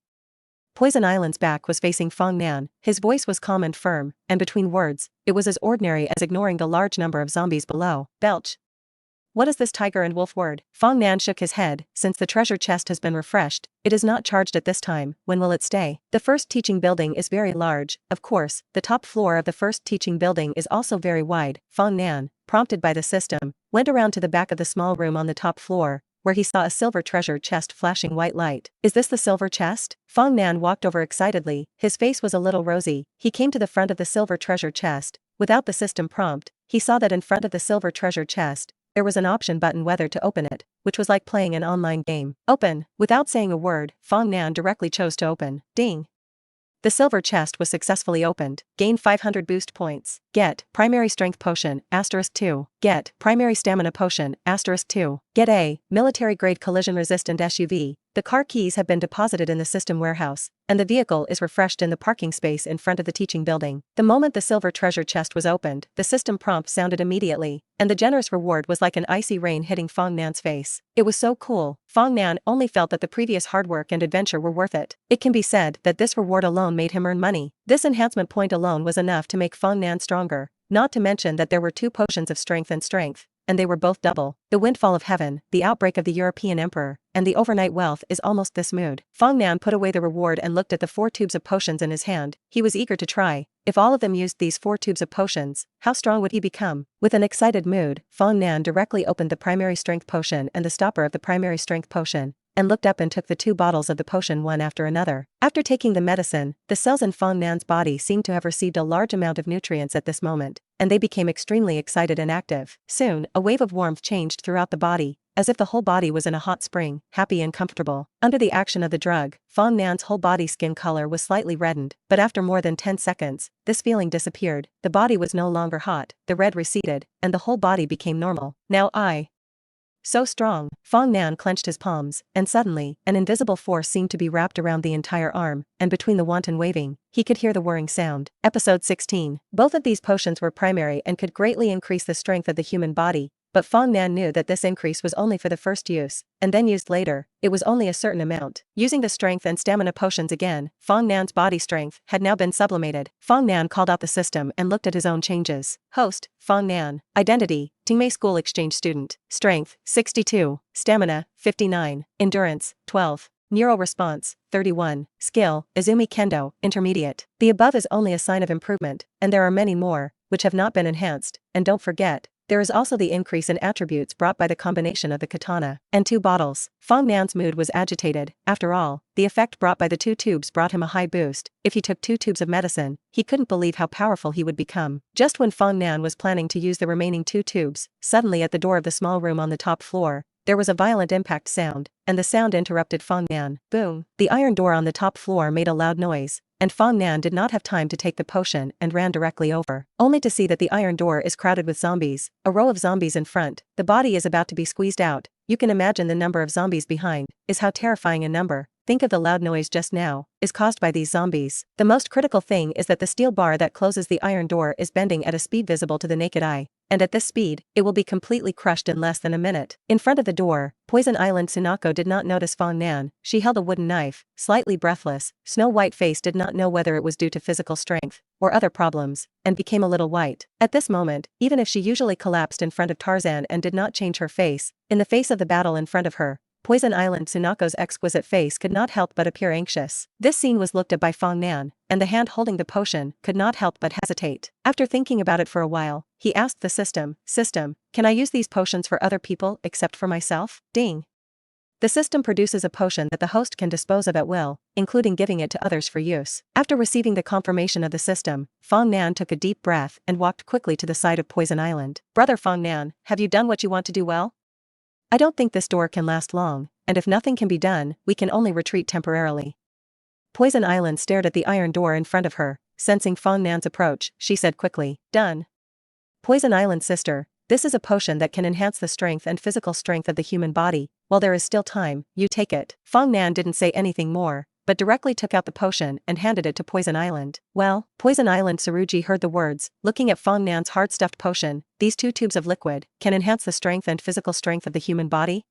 Poison Island's back was facing Fong Nan, his voice was calm and firm, and between words, it was as ordinary as ignoring the large number of zombies below. Belch. What is this tiger and wolf word? Fong Nan shook his head. Since the treasure chest has been refreshed, it is not charged at this time. When will it stay? The first teaching building is very large. Of course, the top floor of the first teaching building is also very wide. Fong Nan, prompted by the system, went around to the back of the small room on the top floor, where he saw a silver treasure chest flashing white light. Is this the silver chest? Fong Nan walked over excitedly. His face was a little rosy. He came to the front of the silver treasure chest. Without the system prompt, he saw that in front of the silver treasure chest, there was an option button whether to open it, which was like playing an online game. Open. Without saying a word, Fong Nan directly chose to open. Ding. The silver chest was successfully opened. Gain 500 boost points. Get primary strength potion, *2. Get primary stamina potion, *2. Get a military grade collision resistant SUV. The car keys have been deposited in the system warehouse, and the vehicle is refreshed in the parking space in front of the teaching building. The moment the silver treasure chest was opened, the system prompt sounded immediately, and the generous reward was like an icy rain hitting Fong Nan's face. It was so cool. Fong Nan only felt that the previous hard work and adventure were worth it. It can be said that this reward alone made him earn money. This enhancement point alone was enough to make Fong Nan stronger, not to mention that there were 2 potions of strength, and they were both double. The windfall of heaven, the outbreak of the European emperor, and the overnight wealth is almost this mood. Fong Nan put away the reward and looked at the 4 tubes of potions in his hand. He was eager to try. If all of them used these 4 tubes of potions, how strong would he become? With an excited mood, Fong Nan directly opened the primary strength potion and the stopper of the primary strength potion, and looked up and took the 2 bottles of the potion one after another. After taking the medicine, the cells in Fong Nan's body seemed to have received a large amount of nutrients at this moment, and they became extremely excited and active. Soon, a wave of warmth changed throughout the body, as if the whole body was in a hot spring, happy and comfortable. Under the action of the drug, Fong Nan's whole body skin color was slightly reddened, but after more than 10 seconds, this feeling disappeared. The body was no longer hot, the red receded, and the whole body became normal. Now so strong. Fong Nan clenched his palms, and suddenly, an invisible force seemed to be wrapped around the entire arm, and between the wanton waving, he could hear the whirring sound. Episode 16. Both of these potions were primary and could greatly increase the strength of the human body, but Fong Nan knew that this increase was only for the first use, and then used later, it was only a certain amount. Using the strength and stamina potions again, Fong Nan's body strength had now been sublimated. Fong Nan called out the system and looked at his own changes. Host, Fong Nan. Identity, Tingmei School Exchange Student. Strength, 62. Stamina, 59. Endurance, 12. Neural response, 31. Skill, Izumi Kendo, Intermediate. The above is only a sign of improvement, and there are many more, which have not been enhanced, and don't forget, there is also the increase in attributes brought by the combination of the katana and 2 bottles. Fong Nan's mood was agitated. After all, the effect brought by the 2 tubes brought him a high boost. If he took 2 tubes of medicine, he couldn't believe how powerful he would become. Just when Fong Nan was planning to use the remaining 2 tubes, suddenly at the door of the small room on the top floor, there was a violent impact sound, and the sound interrupted Fong Nan. Boom! The iron door on the top floor made a loud noise, and Fong Nan did not have time to take the potion and ran directly over, only to see that the iron door is crowded with zombies, a row of zombies in front. The body is about to be squeezed out. You can imagine the number of zombies behind, is how terrifying a number. Think of the loud noise just now, is caused by these zombies. The most critical thing is that the steel bar that closes the iron door is bending at a speed visible to the naked eye, and at this speed, it will be completely crushed in less than a minute. In front of the door, Poison Island Tsunako did not notice Fong Nan. She held a wooden knife, slightly breathless. Snow White face did not know whether it was due to physical strength or other problems, and became a little white. At this moment, even if she usually collapsed in front of Tarzan and did not change her face, in the face of the battle in front of her, Poison Island Tsunako's exquisite face could not help but appear anxious. This scene was looked at by Fong Nan, and the hand holding the potion could not help but hesitate. After thinking about it for a while, he asked the system, can I use these potions for other people except for myself? Ding. The system produces a potion that the host can dispose of at will, including giving it to others for use. After receiving the confirmation of the system, Fong Nan took a deep breath and walked quickly to the side of Poison Island. Brother Fong Nan, have you done what you want to do well? I don't think this door can last long, and if nothing can be done, we can only retreat temporarily. Poison Island stared at the iron door in front of her, sensing Fong Nan's approach, she said quickly, done. Poison Island sister, this is a potion that can enhance the strength and physical strength of the human body. While there is still time, you take it. Fong Nan didn't say anything more, but directly took out the potion and handed it to Poison Island. Well, Poison Island Saruji heard the words, looking at Fong Nan's hard-stuffed potion, these 2 tubes of liquid can enhance the strength and physical strength of the human body?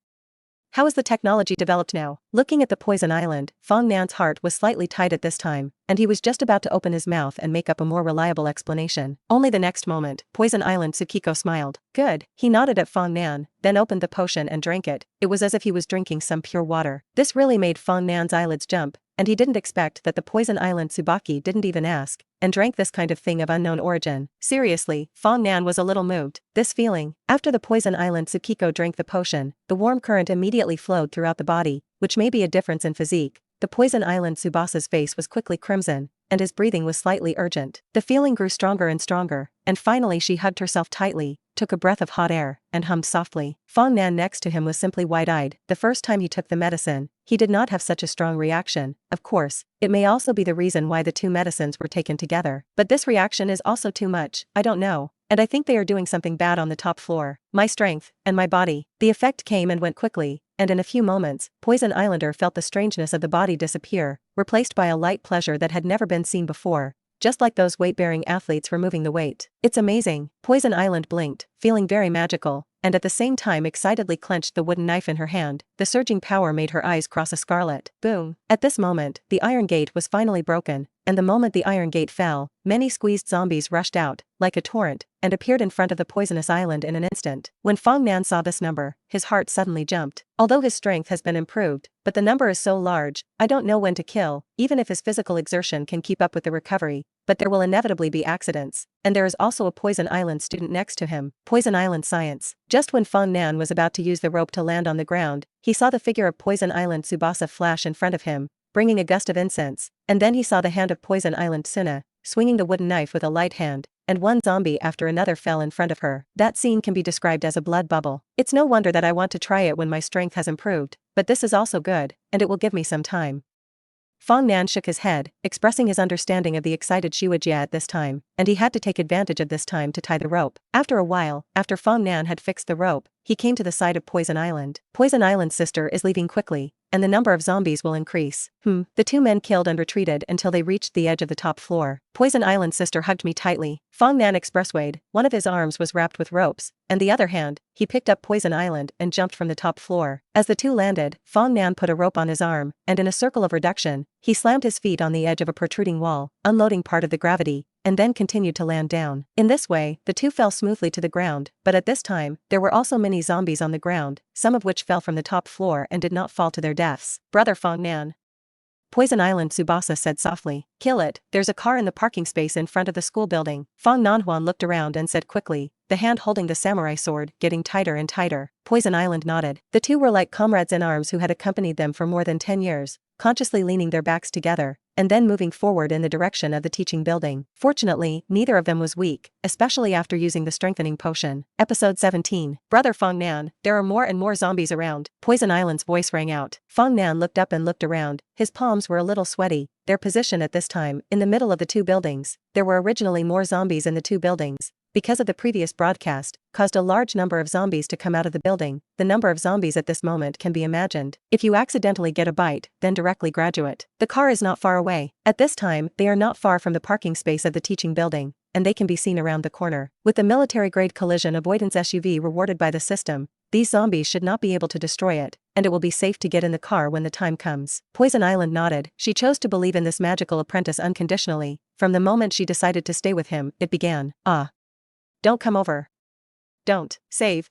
How is the technology developed now? Looking at the Poison Island, Fong Nan's heart was slightly tight at this time, and he was just about to open his mouth and make up a more reliable explanation. Only the next moment, Poison Island Tsukiko smiled. Good. He nodded at Fong Nan, then opened the potion and drank it. It was as if he was drinking some pure water. This really made Fong Nan's eyelids jump, and he didn't expect that the Poison Island Tsubaki didn't even ask, and drank this kind of thing of unknown origin. Seriously, Fong Nan was a little moved. This feeling. After the Poison Island Tsukiko drank the potion, the warm current immediately flowed throughout the body, which may be a difference in physique. The Poison Island Tsubasa's face was quickly crimson, and his breathing was slightly urgent. The feeling grew stronger and stronger, and finally she hugged herself tightly, took a breath of hot air, and hummed softly. Fong Nan next to him was simply wide-eyed. The first time he took the medicine, he did not have such a strong reaction. Of course, it may also be the reason why the 2 medicines were taken together. But this reaction is also too much, I don't know. And I think they are doing something bad on the top floor. My strength, and my body. The effect came and went quickly, and in a few moments, Poison Islander felt the strangeness of the body disappear, replaced by a light pleasure that had never been seen before. Just like those weight-bearing athletes removing the weight. It's amazing. Poison Island blinked, feeling very magical, and at the same time excitedly clenched the wooden knife in her hand. The surging power made her eyes cross a scarlet. Boom. At this moment, the iron gate was finally broken, and the moment the iron gate fell, many squeezed zombies rushed out, like a torrent, and appeared in front of the poisonous island in an instant. When Fong Nan saw this number, his heart suddenly jumped. Although his strength has been improved, but the number is so large, I don't know when to kill, even if his physical exertion can keep up with the recovery. But there will inevitably be accidents, and there is also a Poison Island student next to him. Poison Island Science. Just when Fong Nan was about to use the rope to land on the ground, he saw the figure of Poison Island Tsubasa flash in front of him, bringing a gust of incense, and then he saw the hand of Poison Island Suna, swinging the wooden knife with a light hand, and one zombie after another fell in front of her. That scene can be described as a blood bubble. It's no wonder that I want to try it when my strength has improved, but this is also good, and it will give me some time. Fong Nan shook his head, expressing his understanding of the excited Shuajia at this time, and he had to take advantage of this time to tie the rope. After a while, after Fong Nan had fixed the rope, he came to the side of Poison Island. Poison Island's sister is leaving quickly, and the number of zombies will increase. The 2 men killed and retreated until they reached the edge of the top floor. Poison Island's sister hugged me tightly. Fong Nan expresswayed, one of his arms was wrapped with ropes, and the other hand, he picked up Poison Island and jumped from the top floor. As the 2 landed, Fong Nan put a rope on his arm, and in a circle of reduction, he slammed his feet on the edge of a protruding wall, unloading part of the gravity, and then continued to land down. In this way, the 2 fell smoothly to the ground, but at this time, there were also many zombies on the ground, some of which fell from the top floor and did not fall to their deaths. Brother Fong Nan. Poison Island Tsubasa said softly. Kill it, there's a car in the parking space in front of the school building. Fong Nanhuan looked around and said quickly, the hand holding the samurai sword getting tighter and tighter. Poison Island nodded. The 2 were like comrades in arms who had accompanied them for more than 10 years, consciously leaning their backs together, and then moving forward in the direction of the teaching building. Fortunately, neither of them was weak, especially after using the strengthening potion. Episode 17. Brother Fong Nan, there are more and more zombies around. Poison Island's voice rang out. Fong Nan looked up and looked around. His palms were a little sweaty. Their position at this time, in the middle of the 2 buildings. There were originally more zombies in the 2 buildings. Because of the previous broadcast, caused a large number of zombies to come out of the building. The number of zombies at this moment can be imagined. If you accidentally get a bite, then directly graduate. The car is not far away. At this time, they are not far from the parking space of the teaching building, and they can be seen around the corner. With the military-grade collision avoidance SUV rewarded by the system, these zombies should not be able to destroy it, and it will be safe to get in the car when the time comes. Poison Island nodded. She chose to believe in this magical apprentice unconditionally. From the moment she decided to stay with him, it began. Don't come over. Don't. Save.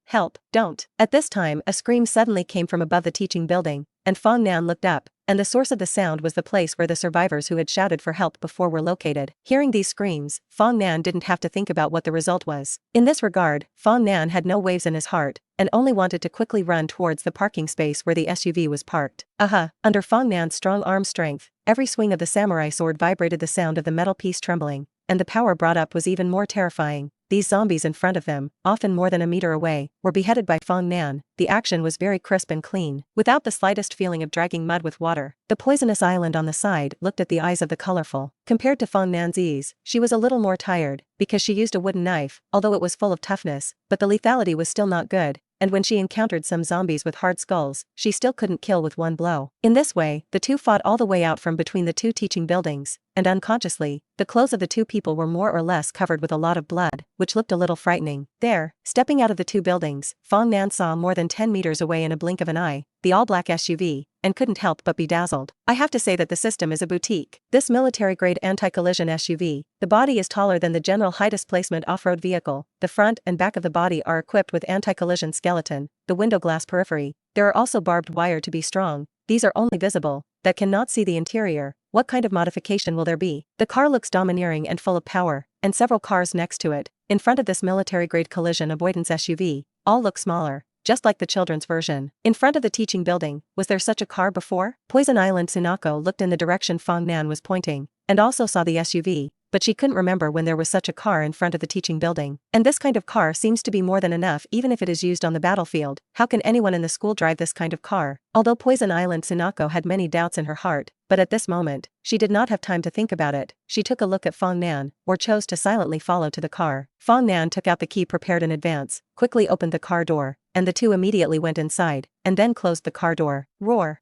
Help. Don't. At this time, a scream suddenly came from above the teaching building, and Fong Nan looked up, and the source of the sound was the place where the survivors who had shouted for help before were located. Hearing these screams, Fong Nan didn't have to think about what the result was. In this regard, Fong Nan had no waves in his heart, and only wanted to quickly run towards the parking space where the SUV was parked. Under Fong Nan's strong arm strength, every swing of the samurai sword vibrated the sound of the metal piece trembling, and the power brought up was even more terrifying. These zombies in front of them, often more than a meter away, were beheaded by Fong Nan. The action was very crisp and clean, without the slightest feeling of dragging mud with water. The poisonous island on the side looked at the eyes of the colorful. Compared to Fong Nan's ease, she was a little more tired, because she used a wooden knife, although it was full of toughness, but the lethality was still not good, and when she encountered some zombies with hard skulls, she still couldn't kill with one blow. In this way, the two fought all the way out from between the two teaching buildings, and unconsciously, the clothes of the two people were more or less covered with a lot of blood, which looked a little frightening. There, stepping out of the two buildings, Fong Nan saw more than 10 meters away in a blink of an eye, the all-black SUV, and couldn't help but be dazzled. I have to say that the system is a boutique. This military-grade anti-collision SUV, the body is taller than the general high displacement off-road vehicle, the front and back of the body are equipped with anti-collision skeleton, the window glass periphery, there are also barbed wire to be strong, these are only visible, that cannot see the interior. What kind of modification will there be? The car looks domineering and full of power, and several cars next to it, in front of this military-grade collision avoidance SUV, all look smaller, just like the children's version. In front of the teaching building, was there such a car before? Poison Island Tsunako looked in the direction Fong Nan was pointing, and also saw the SUV, but she couldn't remember when there was such a car in front of the teaching building. And this kind of car seems to be more than enough even if it is used on the battlefield. How can anyone in the school drive this kind of car? Although Poison Island Tsunako had many doubts in her heart, but at this moment, she did not have time to think about it. She took a look at Fong Nan, or chose to silently follow to the car. Fong Nan took out the key prepared in advance, quickly opened the car door, and the two immediately went inside, and then closed the car door. Roar.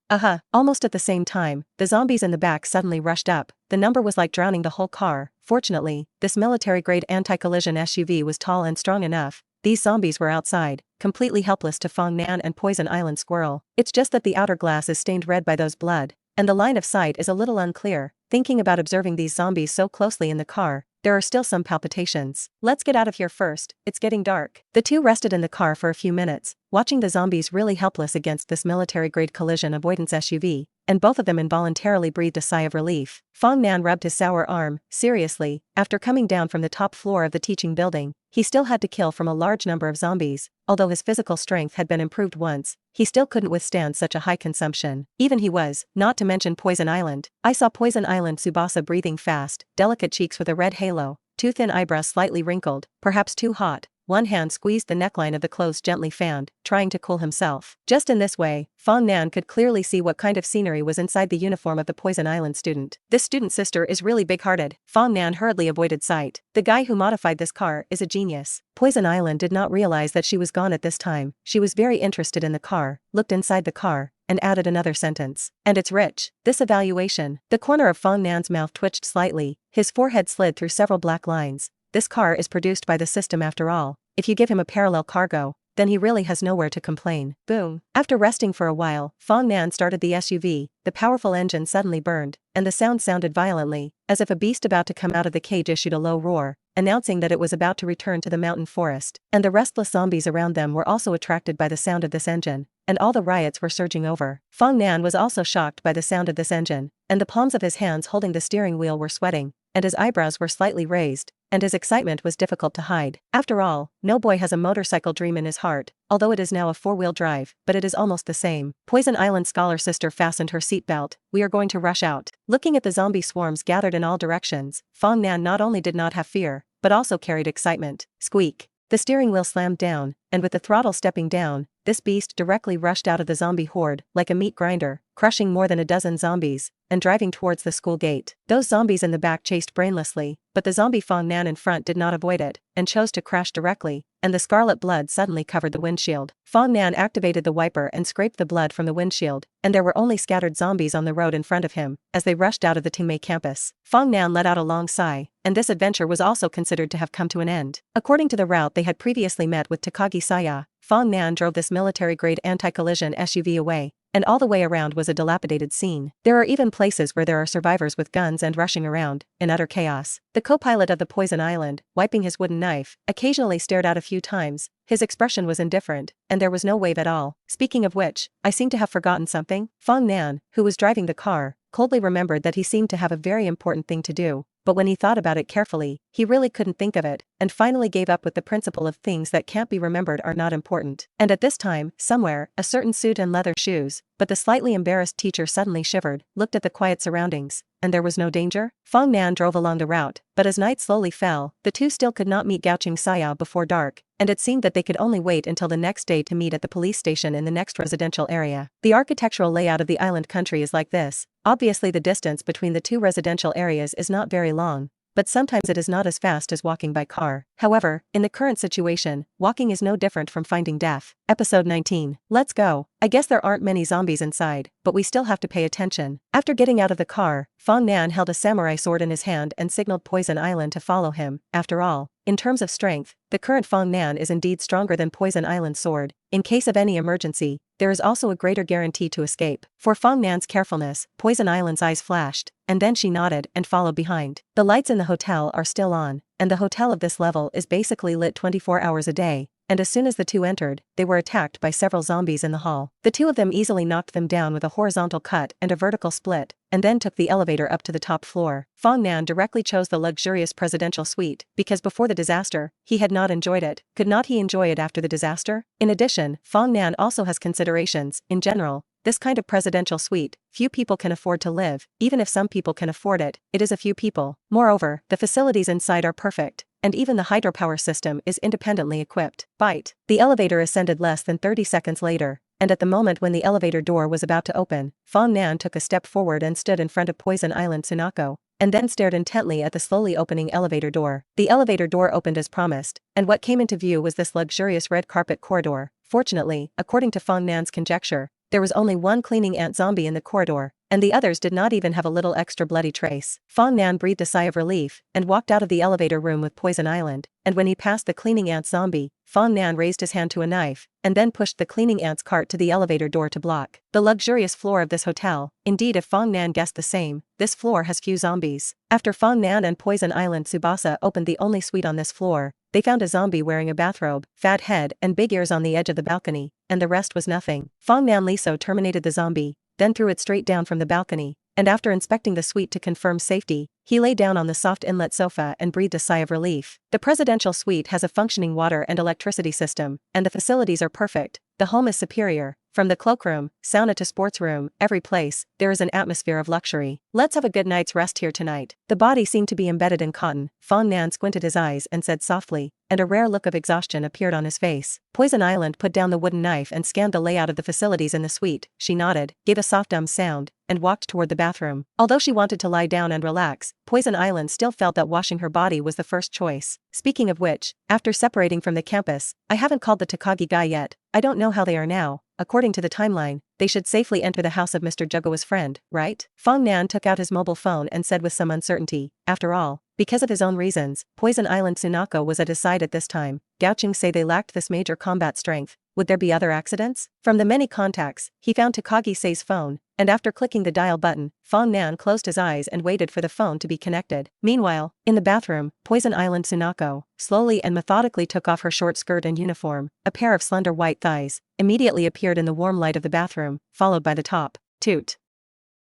Almost at the same time, the zombies in the back suddenly rushed up. The number was like drowning the whole car. Fortunately, this military-grade anti-collision SUV was tall and strong enough. These zombies were outside, completely helpless to Fong Nan and Poison Island Squirrel. It's just that the outer glass is stained red by those blood, and the line of sight is a little unclear. Thinking about observing these zombies so closely in the car, there are still some palpitations. Let's get out of here first, it's getting dark. The two rested in the car for a few minutes, watching the zombies really helpless against this military-grade collision avoidance SUV, and both of them involuntarily breathed a sigh of relief. Fong Nan rubbed his sour arm. Seriously, after coming down from the top floor of the teaching building, he still had to kill from a large number of zombies. Although his physical strength had been improved once, he still couldn't withstand such a high consumption. Even he was, not to mention Poison Island. I saw Poison Island Tsubasa breathing fast, delicate cheeks with a red halo, two thin eyebrows slightly wrinkled, perhaps too hot. One hand squeezed the neckline of the clothes gently fanned, trying to cool himself. Just in this way, Fong Nan could clearly see what kind of scenery was inside the uniform of the Poison Island student. This student's sister is really big-hearted. Fong Nan hurriedly avoided sight. The guy who modified this car is a genius. Poison Island did not realize that she was gone at this time. She was very interested in the car, looked inside the car, and added another sentence. And it's rich. This evaluation. The corner of Fong Nan's mouth twitched slightly. His forehead slid through several black lines. This car is produced by the system after all. If you give him a parallel cargo, then he really has nowhere to complain. Boom. After resting for a while, Fong Nan started the SUV, the powerful engine suddenly burned, and the sound sounded violently, as if a beast about to come out of the cage issued a low roar, announcing that it was about to return to the mountain forest, and the restless zombies around them were also attracted by the sound of this engine, and all the riots were surging over. Fong Nan was also shocked by the sound of this engine, and the palms of his hands holding the steering wheel were sweating, and his eyebrows were slightly raised, and his excitement was difficult to hide. After all, no boy has a motorcycle dream in his heart, although it is now a four-wheel drive, but it is almost the same. Poison Island Scholar sister fastened her seatbelt. We are going to rush out. Looking at the zombie swarms gathered in all directions, Fong Nan not only did not have fear, but also carried excitement. Squeak. The steering wheel slammed down, and with the throttle stepping down, this beast directly rushed out of the zombie horde, like a meat grinder, crushing more than a dozen zombies, and driving towards the school gate. Those zombies in the back chased brainlessly, but the zombie Fong Nan in front did not avoid it, and chose to crash directly, and the scarlet blood suddenly covered the windshield. Fong Nan activated the wiper and scraped the blood from the windshield, and there were only scattered zombies on the road in front of him, as they rushed out of the Tingmei campus. Fong Nan let out a long sigh, and this adventure was also considered to have come to an end. According to the route they had previously met with Takagi Saya, Fong Nan drove this military-grade anti-collision SUV away, and all the way around was a dilapidated scene. There are even places where there are survivors with guns and rushing around, in utter chaos. The co-pilot of the Poison Island, wiping his wooden knife, occasionally stared out a few times, His expression was indifferent, and there was no wave at all. Speaking of which, I seem to have forgotten something. Fong Nan, who was driving the car, coldly remembered that he seemed to have a very important thing to do, but when he thought about it carefully, he really couldn't think of it, and finally gave up with the principle of things that can't be remembered are not important. And at this time, somewhere, a certain suit and leather shoes, but the slightly embarrassed teacher suddenly shivered, looked at the quiet surroundings, and there was no danger? Fong Nan drove along the route, but as night slowly fell, the two still could not meet Gauching Saya before dark, and it seemed that they could only wait until the next day to meet at the police station in the next residential area. The architectural layout of the island country is like this. Obviously the distance between the two residential areas is not very long, but sometimes it is not as fast as walking by car. However, in the current situation, walking is no different from finding death. Episode 19. Let's go. I guess there aren't many zombies inside, but we still have to pay attention. After getting out of the car, Fong Nan held a samurai sword in his hand and signaled Poison Island to follow him. After all, in terms of strength, the current Fong Nan is indeed stronger than Poison Island's sword. In case of any emergency, there is also a greater guarantee to escape. For Fong Nan's carefulness, Poison Island's eyes flashed, and then she nodded and followed behind. The lights in the hotel are still on, and the hotel of this level is basically lit 24 hours a day. And as soon as the two entered, they were attacked by several zombies in the hall. The two of them easily knocked them down with a horizontal cut and a vertical split, and then took the elevator up to the top floor. Fong Nan directly chose the luxurious presidential suite, because before the disaster, he had not enjoyed it. Could not he enjoy it after the disaster? In addition, Fong Nan also has considerations. In general, this kind of presidential suite, few people can afford to live. Even if some people can afford it, it is a few people. Moreover, the facilities inside are perfect, and even the hydropower system is independently equipped. Bite. The elevator ascended less than 30 seconds later, and at the moment when the elevator door was about to open, Fong Nan took a step forward and stood in front of Poison Island Tsunako, and then stared intently at the slowly opening elevator door. The elevator door opened as promised, and what came into view was this luxurious red carpet corridor. Fortunately, according to Fong Nan's conjecture, there was only one cleaning ant zombie in the corridor, and the others did not even have a little extra bloody trace. Fong Nan breathed a sigh of relief, and walked out of the elevator room with Poison Island, and when he passed the cleaning ant zombie, Fong Nan raised his hand to a knife, and then pushed the cleaning ant's cart to the elevator door to block. The luxurious floor of this hotel, indeed if Fong Nan guessed the same, this floor has few zombies. After Fong Nan and Poison Island Tsubasa opened the only suite on this floor, they found a zombie wearing a bathrobe, fat head and big ears on the edge of the balcony, and the rest was nothing. Fong Nan Liso terminated the zombie, then threw it straight down from the balcony, and after inspecting the suite to confirm safety, he lay down on the soft inlet sofa and breathed a sigh of relief. The presidential suite has a functioning water and electricity system, and the facilities are perfect. The home is superior. From the cloakroom, sauna to sports room, every place, there is an atmosphere of luxury. Let's have a good night's rest here tonight. The body seemed to be embedded in cotton. Fong Nan squinted his eyes and said softly, and a rare look of exhaustion appeared on his face. Poison Island put down the wooden knife and scanned the layout of the facilities in the suite. She nodded, gave a soft sound, and walked toward the bathroom. Although she wanted to lie down and relax, Poison Island still felt that washing her body was the first choice. Speaking of which, after separating from the campus, I haven't called the Takagi guy yet. I don't know how they are now. According to the timeline, they should safely enter the house of Mr. Jugowa's friend, right? Fong Nan took out his mobile phone and said with some uncertainty, after all, because of his own reasons, Poison Island Tsunako was at his side at this time. Gauching say they lacked this major combat strength. Would there be other accidents? From the many contacts, he found Takagi Sei's phone, and after clicking the dial button, Fong Nan closed his eyes and waited for the phone to be connected. Meanwhile, in the bathroom, Poison Island Tsunako slowly and methodically took off her short skirt and uniform. A pair of slender white thighs immediately appeared in the warm light of the bathroom, followed by the top. Toot.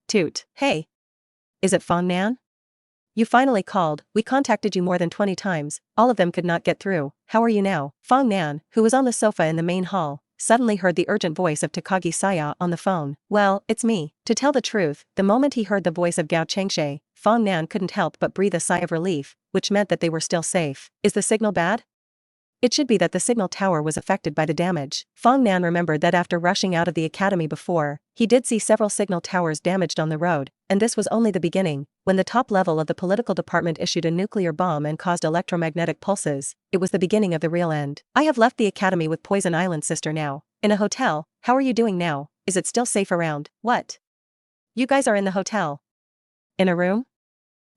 Toot. Hey. Is it Fong Nan? You finally called. We contacted you more than 20 times. All of them could not get through. How are you now? Fong Nan, who was on the sofa in the main hall, suddenly heard the urgent voice of Takagi Saya on the phone. Well, it's me. To tell the truth, the moment he heard the voice of Gao Chengshe, Fong Nan couldn't help but breathe a sigh of relief, which meant that they were still safe. Is the signal bad? It should be that the signal tower was affected by the damage. Fong Nan remembered that after rushing out of the academy before, he did see several signal towers damaged on the road, and this was only the beginning. When the top level of the political department issued a nuclear bomb and caused electromagnetic pulses, it was the beginning of the real end. I have left the academy with Poison Island sister now. In a hotel. How are you doing now? Is it still safe around? What? You guys are in the hotel. In a room?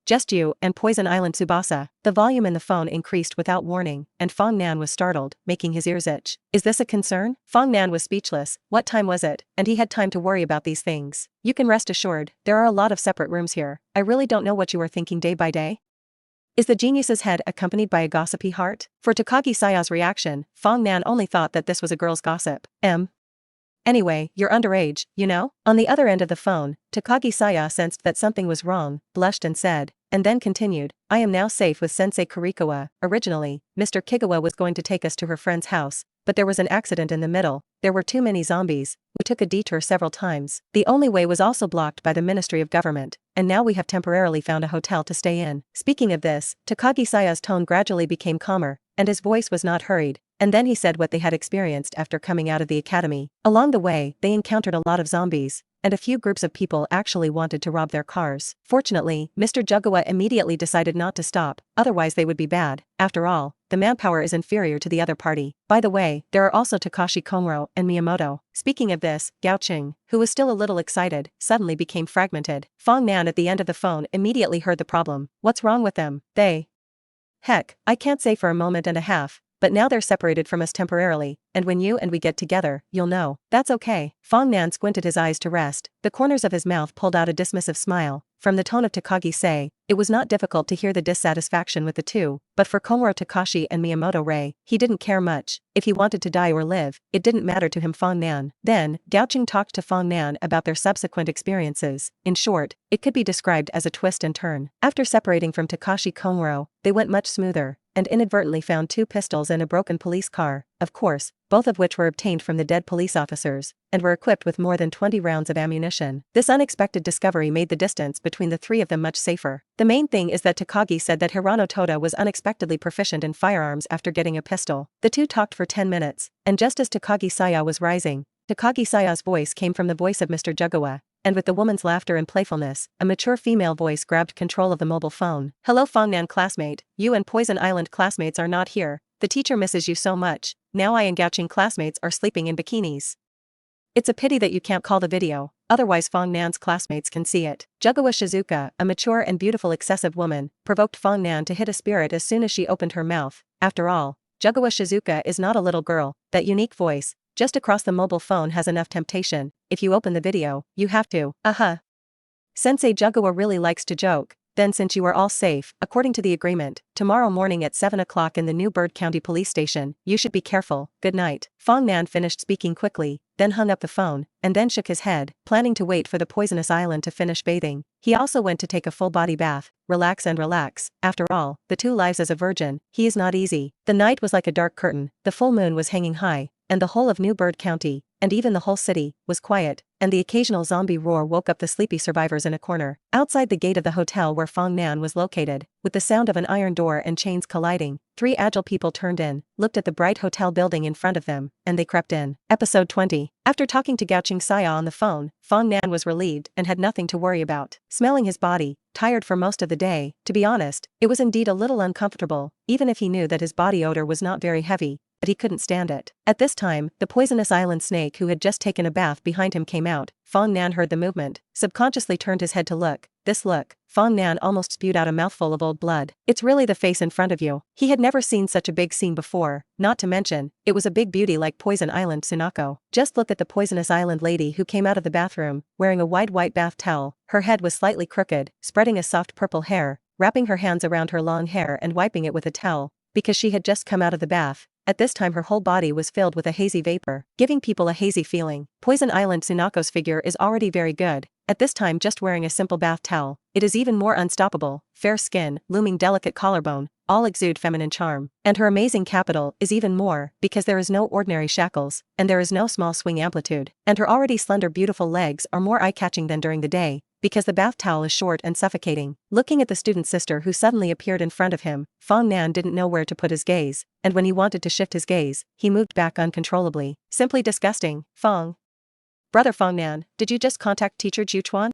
Just you and Poison Island Tsubasa. The volume in the phone increased without warning, and Fong Nan was startled, making his ears itch. Is this a concern? Fong Nan was speechless. What time was it? And he had time to worry about these things. You can rest assured, there are a lot of separate rooms here. I really don't know what you are thinking day by day. Is the genius's head accompanied by a gossipy heart? For Takagi Saya's reaction, Fong Nan only thought that this was a girl's gossip. Anyway, you're underage, you know? On the other end of the phone, Takagi Saya sensed that something was wrong, blushed and said, and then continued, I am now safe with Sensei Kurikawa. Originally, Mr. Kigawa was going to take us to her friend's house, but there was an accident in the middle. There were too many zombies. We took a detour several times. The only way was also blocked by the Ministry of Government, and now we have temporarily found a hotel to stay in. Speaking of this, Takagi Saya's tone gradually became calmer, and his voice was not hurried. And then he said what they had experienced after coming out of the academy. Along the way, they encountered a lot of zombies, and a few groups of people actually wanted to rob their cars. Fortunately, Mr. Jugawa immediately decided not to stop, otherwise they would be bad. After all, the manpower is inferior to the other party. By the way, there are also Takashi Komuro and Miyamoto. Speaking of this, Gao Qing, who was still a little excited, suddenly became fragmented. Fong Nan at the end of the phone immediately heard the problem. What's wrong with them? Heck, I can't say for a moment and a half. But now they're separated from us temporarily, and when you and we get together, you'll know. That's okay. Fong Nan squinted his eyes to rest, the corners of his mouth pulled out a dismissive smile. From the tone of Takagi Sei, it was not difficult to hear the dissatisfaction with the two, but for Komuro Takashi and Miyamoto Rei, he didn't care much. If he wanted to die or live, it didn't matter to him. Fong Nan. Then, Gao Qing talked to Fong Nan about their subsequent experiences. In short, it could be described as a twist and turn. After separating from Takashi Komuro, they went much smoother, and inadvertently found 2 pistols in a broken police car, of course, both of which were obtained from the dead police officers, and were equipped with more than 20 rounds of ammunition. This unexpected discovery made the distance between the 3 of them much safer. The main thing is that Takagi said that Hirano Toda was unexpectedly proficient in firearms after getting a pistol. The two talked for 10 minutes, and just as Takagi Saya was rising, Takagi Saya's voice came from the voice of Mr. Jugawa. And with the woman's laughter and playfulness, a mature female voice grabbed control of the mobile phone. Hello Fong Nan classmate, you and Poison Island classmates are not here. The teacher misses you so much. Now I and Gao Qing classmates are sleeping in bikinis. It's a pity that you can't call the video, otherwise Fong Nan's classmates can see it. Jugawa Shizuka, a mature and beautiful excessive woman, provoked Fong Nan to hit a spirit as soon as she opened her mouth. After all, Jugawa Shizuka is not a little girl. That unique voice, just across the mobile phone, has enough temptation. If you open the video, you have to. Sensei Jugawa really likes to joke. Then since you are all safe, according to the agreement, tomorrow morning at 7 o'clock in the New Bird County Police Station, you should be careful. Good night. Fong Nan finished speaking quickly, then hung up the phone, and then shook his head, planning to wait for the poisonous island to finish bathing. He also went to take a full body bath, relax. After all, the 2 lives as a virgin, he is not easy. The night was like a dark curtain, the full moon was hanging high, and the whole of New Bird County, and even the whole city, was quiet, and the occasional zombie roar woke up the sleepy survivors in a corner. Outside the gate of the hotel where Fong Nan was located, with the sound of an iron door and chains colliding, 3 agile people turned in, looked at the bright hotel building in front of them, and they crept in. Episode 20. After talking to Gao Qing Saya on the phone, Fong Nan was relieved and had nothing to worry about. Smelling his body, tired for most of the day, to be honest, it was indeed a little uncomfortable, even if he knew that his body odor was not very heavy. But he couldn't stand it. At this time, the poisonous island snake who had just taken a bath behind him came out. Fong Nan heard the movement, subconsciously turned his head to look. This look, Fong Nan almost spewed out a mouthful of old blood. It's really the face in front of you. He had never seen such a big scene before, not to mention, it was a big beauty like Poison Island Tsunako. Just look at the poisonous island lady who came out of the bathroom, wearing a wide white bath towel. Her head was slightly crooked, spreading a soft purple hair, wrapping her hands around her long hair and wiping it with a towel, because she had just come out of the bath. At this time her whole body was filled with a hazy vapor, giving people a hazy feeling. Poison Island Tsunako's figure is already very good. At this time just wearing a simple bath towel, it is even more unstoppable. Fair skin, looming delicate collarbone, all exude feminine charm. And her amazing capital is even more, because there is no ordinary shackles, and there is no small swing amplitude. And her already slender beautiful legs are more eye-catching than during the day, because the bath towel is short and suffocating. Looking at the student sister who suddenly appeared in front of him, Fong Nan didn't know where to put his gaze, and when he wanted to shift his gaze, he moved back uncontrollably. Simply disgusting. Brother Fong Nan, did you just contact teacher Juchuan?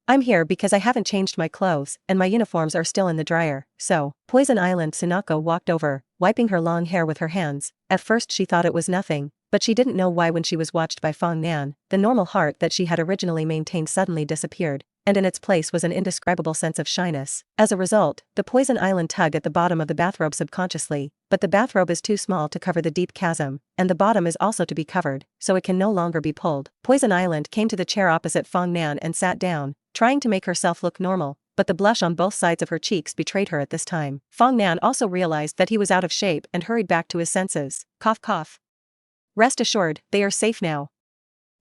I'm here because I haven't changed my clothes, and my uniforms are still in the dryer, so. Poison Island Tsunako walked over, wiping her long hair with her hands. At first she thought it was nothing, but she didn't know why when she was watched by Fong Nan, the normal heart that she had originally maintained suddenly disappeared, and in its place was an indescribable sense of shyness. As a result, the Poison Island tugged at the bottom of the bathrobe subconsciously, but the bathrobe is too small to cover the deep chasm, and the bottom is also to be covered, so it can no longer be pulled. Poison Island came to the chair opposite Fong Nan and sat down, trying to make herself look normal, but the blush on both sides of her cheeks betrayed her at this time. Fong Nan also realized that he was out of shape and hurried back to his senses. Cough cough. Rest assured, they are safe now.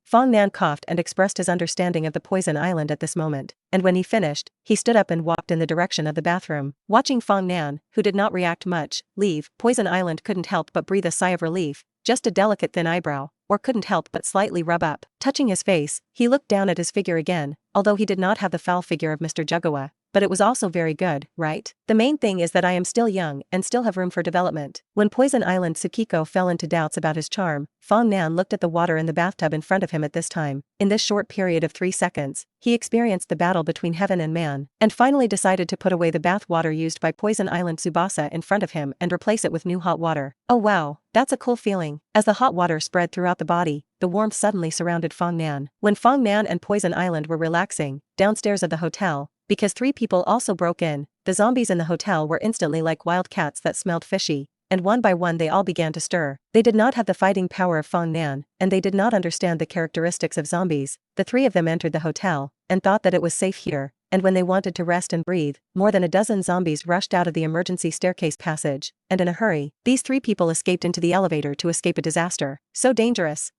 Fong Nan coughed and expressed his understanding of the poison island at this moment, and when he finished, he stood up and walked in the direction of the bathroom. Watching Fong Nan, who did not react much, leave, Poison Island couldn't help but breathe a sigh of relief, just a delicate thin eyebrow, or couldn't help but slightly rub up. Touching his face, he looked down at his figure again, although he did not have the foul figure of Mr. Jugawa, but it was also very good, right? The main thing is that I am still young and still have room for development. When Poison Island Tsukiko fell into doubts about his charm, Fong Nan looked at the water in the bathtub in front of him at this time. In this short period of 3 seconds, he experienced the battle between heaven and man, and finally decided to put away the bath water used by Poison Island Tsubasa in front of him and replace it with new hot water. Oh wow, that's a cool feeling. As the hot water spread throughout the body, the warmth suddenly surrounded Fong Nan. When Fong Nan and Poison Island were relaxing, downstairs of the hotel, because 3 people also broke in, the zombies in the hotel were instantly like wild cats that smelled fishy, and one by one they all began to stir. They did not have the fighting power of Fong Nan, and they did not understand the characteristics of zombies. The 3 of them entered the hotel, and thought that it was safe here, and when they wanted to rest and breathe, more than a dozen zombies rushed out of the emergency staircase passage, and in a hurry, these 3 people escaped into the elevator to escape a disaster. So dangerous.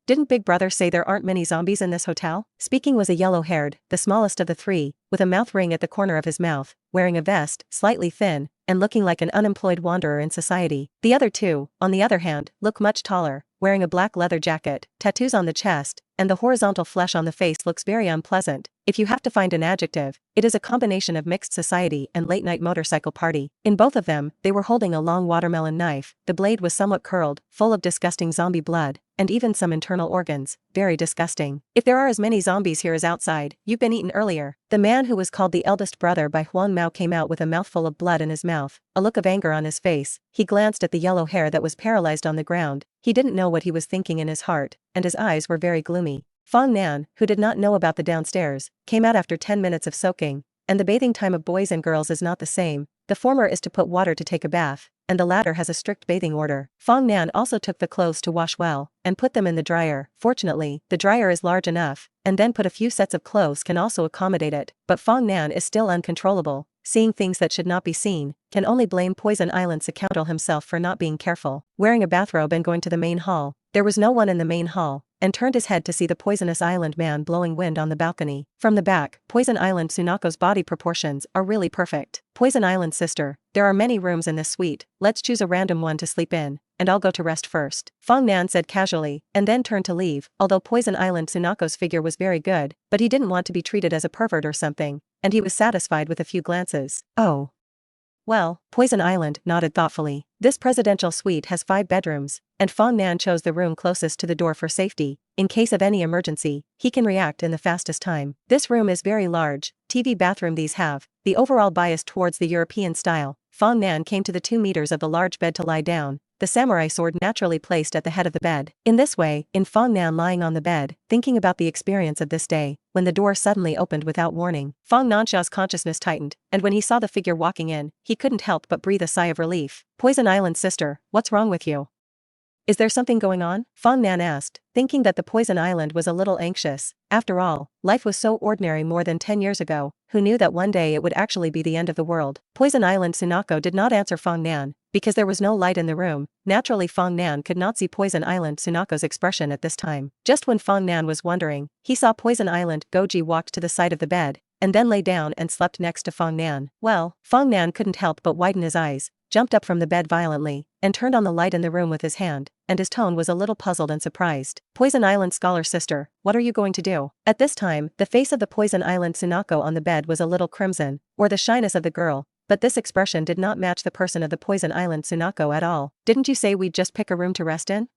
Didn't Big Brother say there aren't many zombies in this hotel? Speaking was a yellow-haired, the smallest of the 3, with a mouth ring at the corner of his mouth, wearing a vest, slightly thin, and looking like an unemployed wanderer in society. The other 2, on the other hand, look much taller, wearing a black leather jacket, tattoos on the chest, and the horizontal flesh on the face looks very unpleasant. If you have to find an adjective, it is a combination of mixed society and late-night motorcycle party. In both of them, they were holding a long watermelon knife. The blade was somewhat curled, full of disgusting zombie blood, and even some internal organs. Very disgusting. If there are as many zombies here as outside, you've been eaten earlier. The man who was called the eldest brother by Huang Mao came out with a mouthful of blood in his mouth, a look of anger on his face. He glanced at the yellow hair that was paralyzed on the ground. He didn't know what he was thinking in his heart, and his eyes were very gloomy. Fong Nan, who did not know about the downstairs, came out after 10 minutes of soaking, and the bathing time of boys and girls is not the same. The former is to put water to take a bath, and the latter has a strict bathing order. Fong Nan also took the clothes to wash well, and put them in the dryer. Fortunately, the dryer is large enough, and then put a few sets of clothes can also accommodate it, but Fong Nan is still uncontrollable, seeing things that should not be seen, can only blame Poison Island Saeko himself for not being careful. Wearing a bathrobe and going to the main hall, there was no one in the main hall, and turned his head to see the Poisonous Island man blowing wind on the balcony. From the back, Poison Island Tsunako's body proportions are really perfect. Poison Island sister, there are many rooms in this suite, let's choose a random one to sleep in, and I'll go to rest first. Fong Nan said casually, and then turned to leave. Although Poison Island Tsunako's figure was very good, but he didn't want to be treated as a pervert or something, and he was satisfied with a few glances. Oh. Well, Poison Island nodded thoughtfully. This presidential suite has 5 bedrooms, and Fong Nan chose the room closest to the door for safety. In case of any emergency, he can react in the fastest time. This room is very large, TV bathroom these have, the overall bias towards the European style. Fong Nan came to the 2 meters of the large bed to lie down, the samurai sword naturally placed at the head of the bed. In this way, in Fong Nan lying on the bed, thinking about the experience of this day, when the door suddenly opened without warning, Fong Nansha's consciousness tightened, and when he saw the figure walking in, he couldn't help but breathe a sigh of relief. Poison Island sister, what's wrong with you? Is there something going on? Fong Nan asked, thinking that the Poison Island was a little anxious. After all, life was so ordinary more than 10 years ago. Who knew that one day it would actually be the end of the world? Poison Island Tsunako did not answer Fong Nan, because there was no light in the room. Naturally Fong Nan could not see Poison Island Tsunako's expression at this time. Just when Fong Nan was wondering, he saw Poison Island Goji walked to the side of the bed, and then lay down and slept next to Fong Nan. Well, Fong Nan couldn't help but widen his eyes, jumped up from the bed violently, and turned on the light in the room with his hand, and his tone was a little puzzled and surprised. Poison Island scholar sister, what are you going to do? At this time, the face of the Poison Island Tsunako on the bed was a little crimson, or the shyness of the girl, but this expression did not match the person of the Poison Island Tsunako at all. Didn't you say we'd just pick a room to rest in?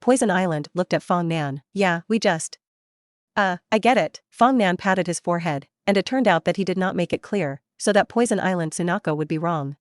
Poison Island looked at Fong Nan. Yeah, we just. I get it. Fong Nan patted his forehead, and it turned out that he did not make it clear, so that Poison Island Tsunako would be wrong.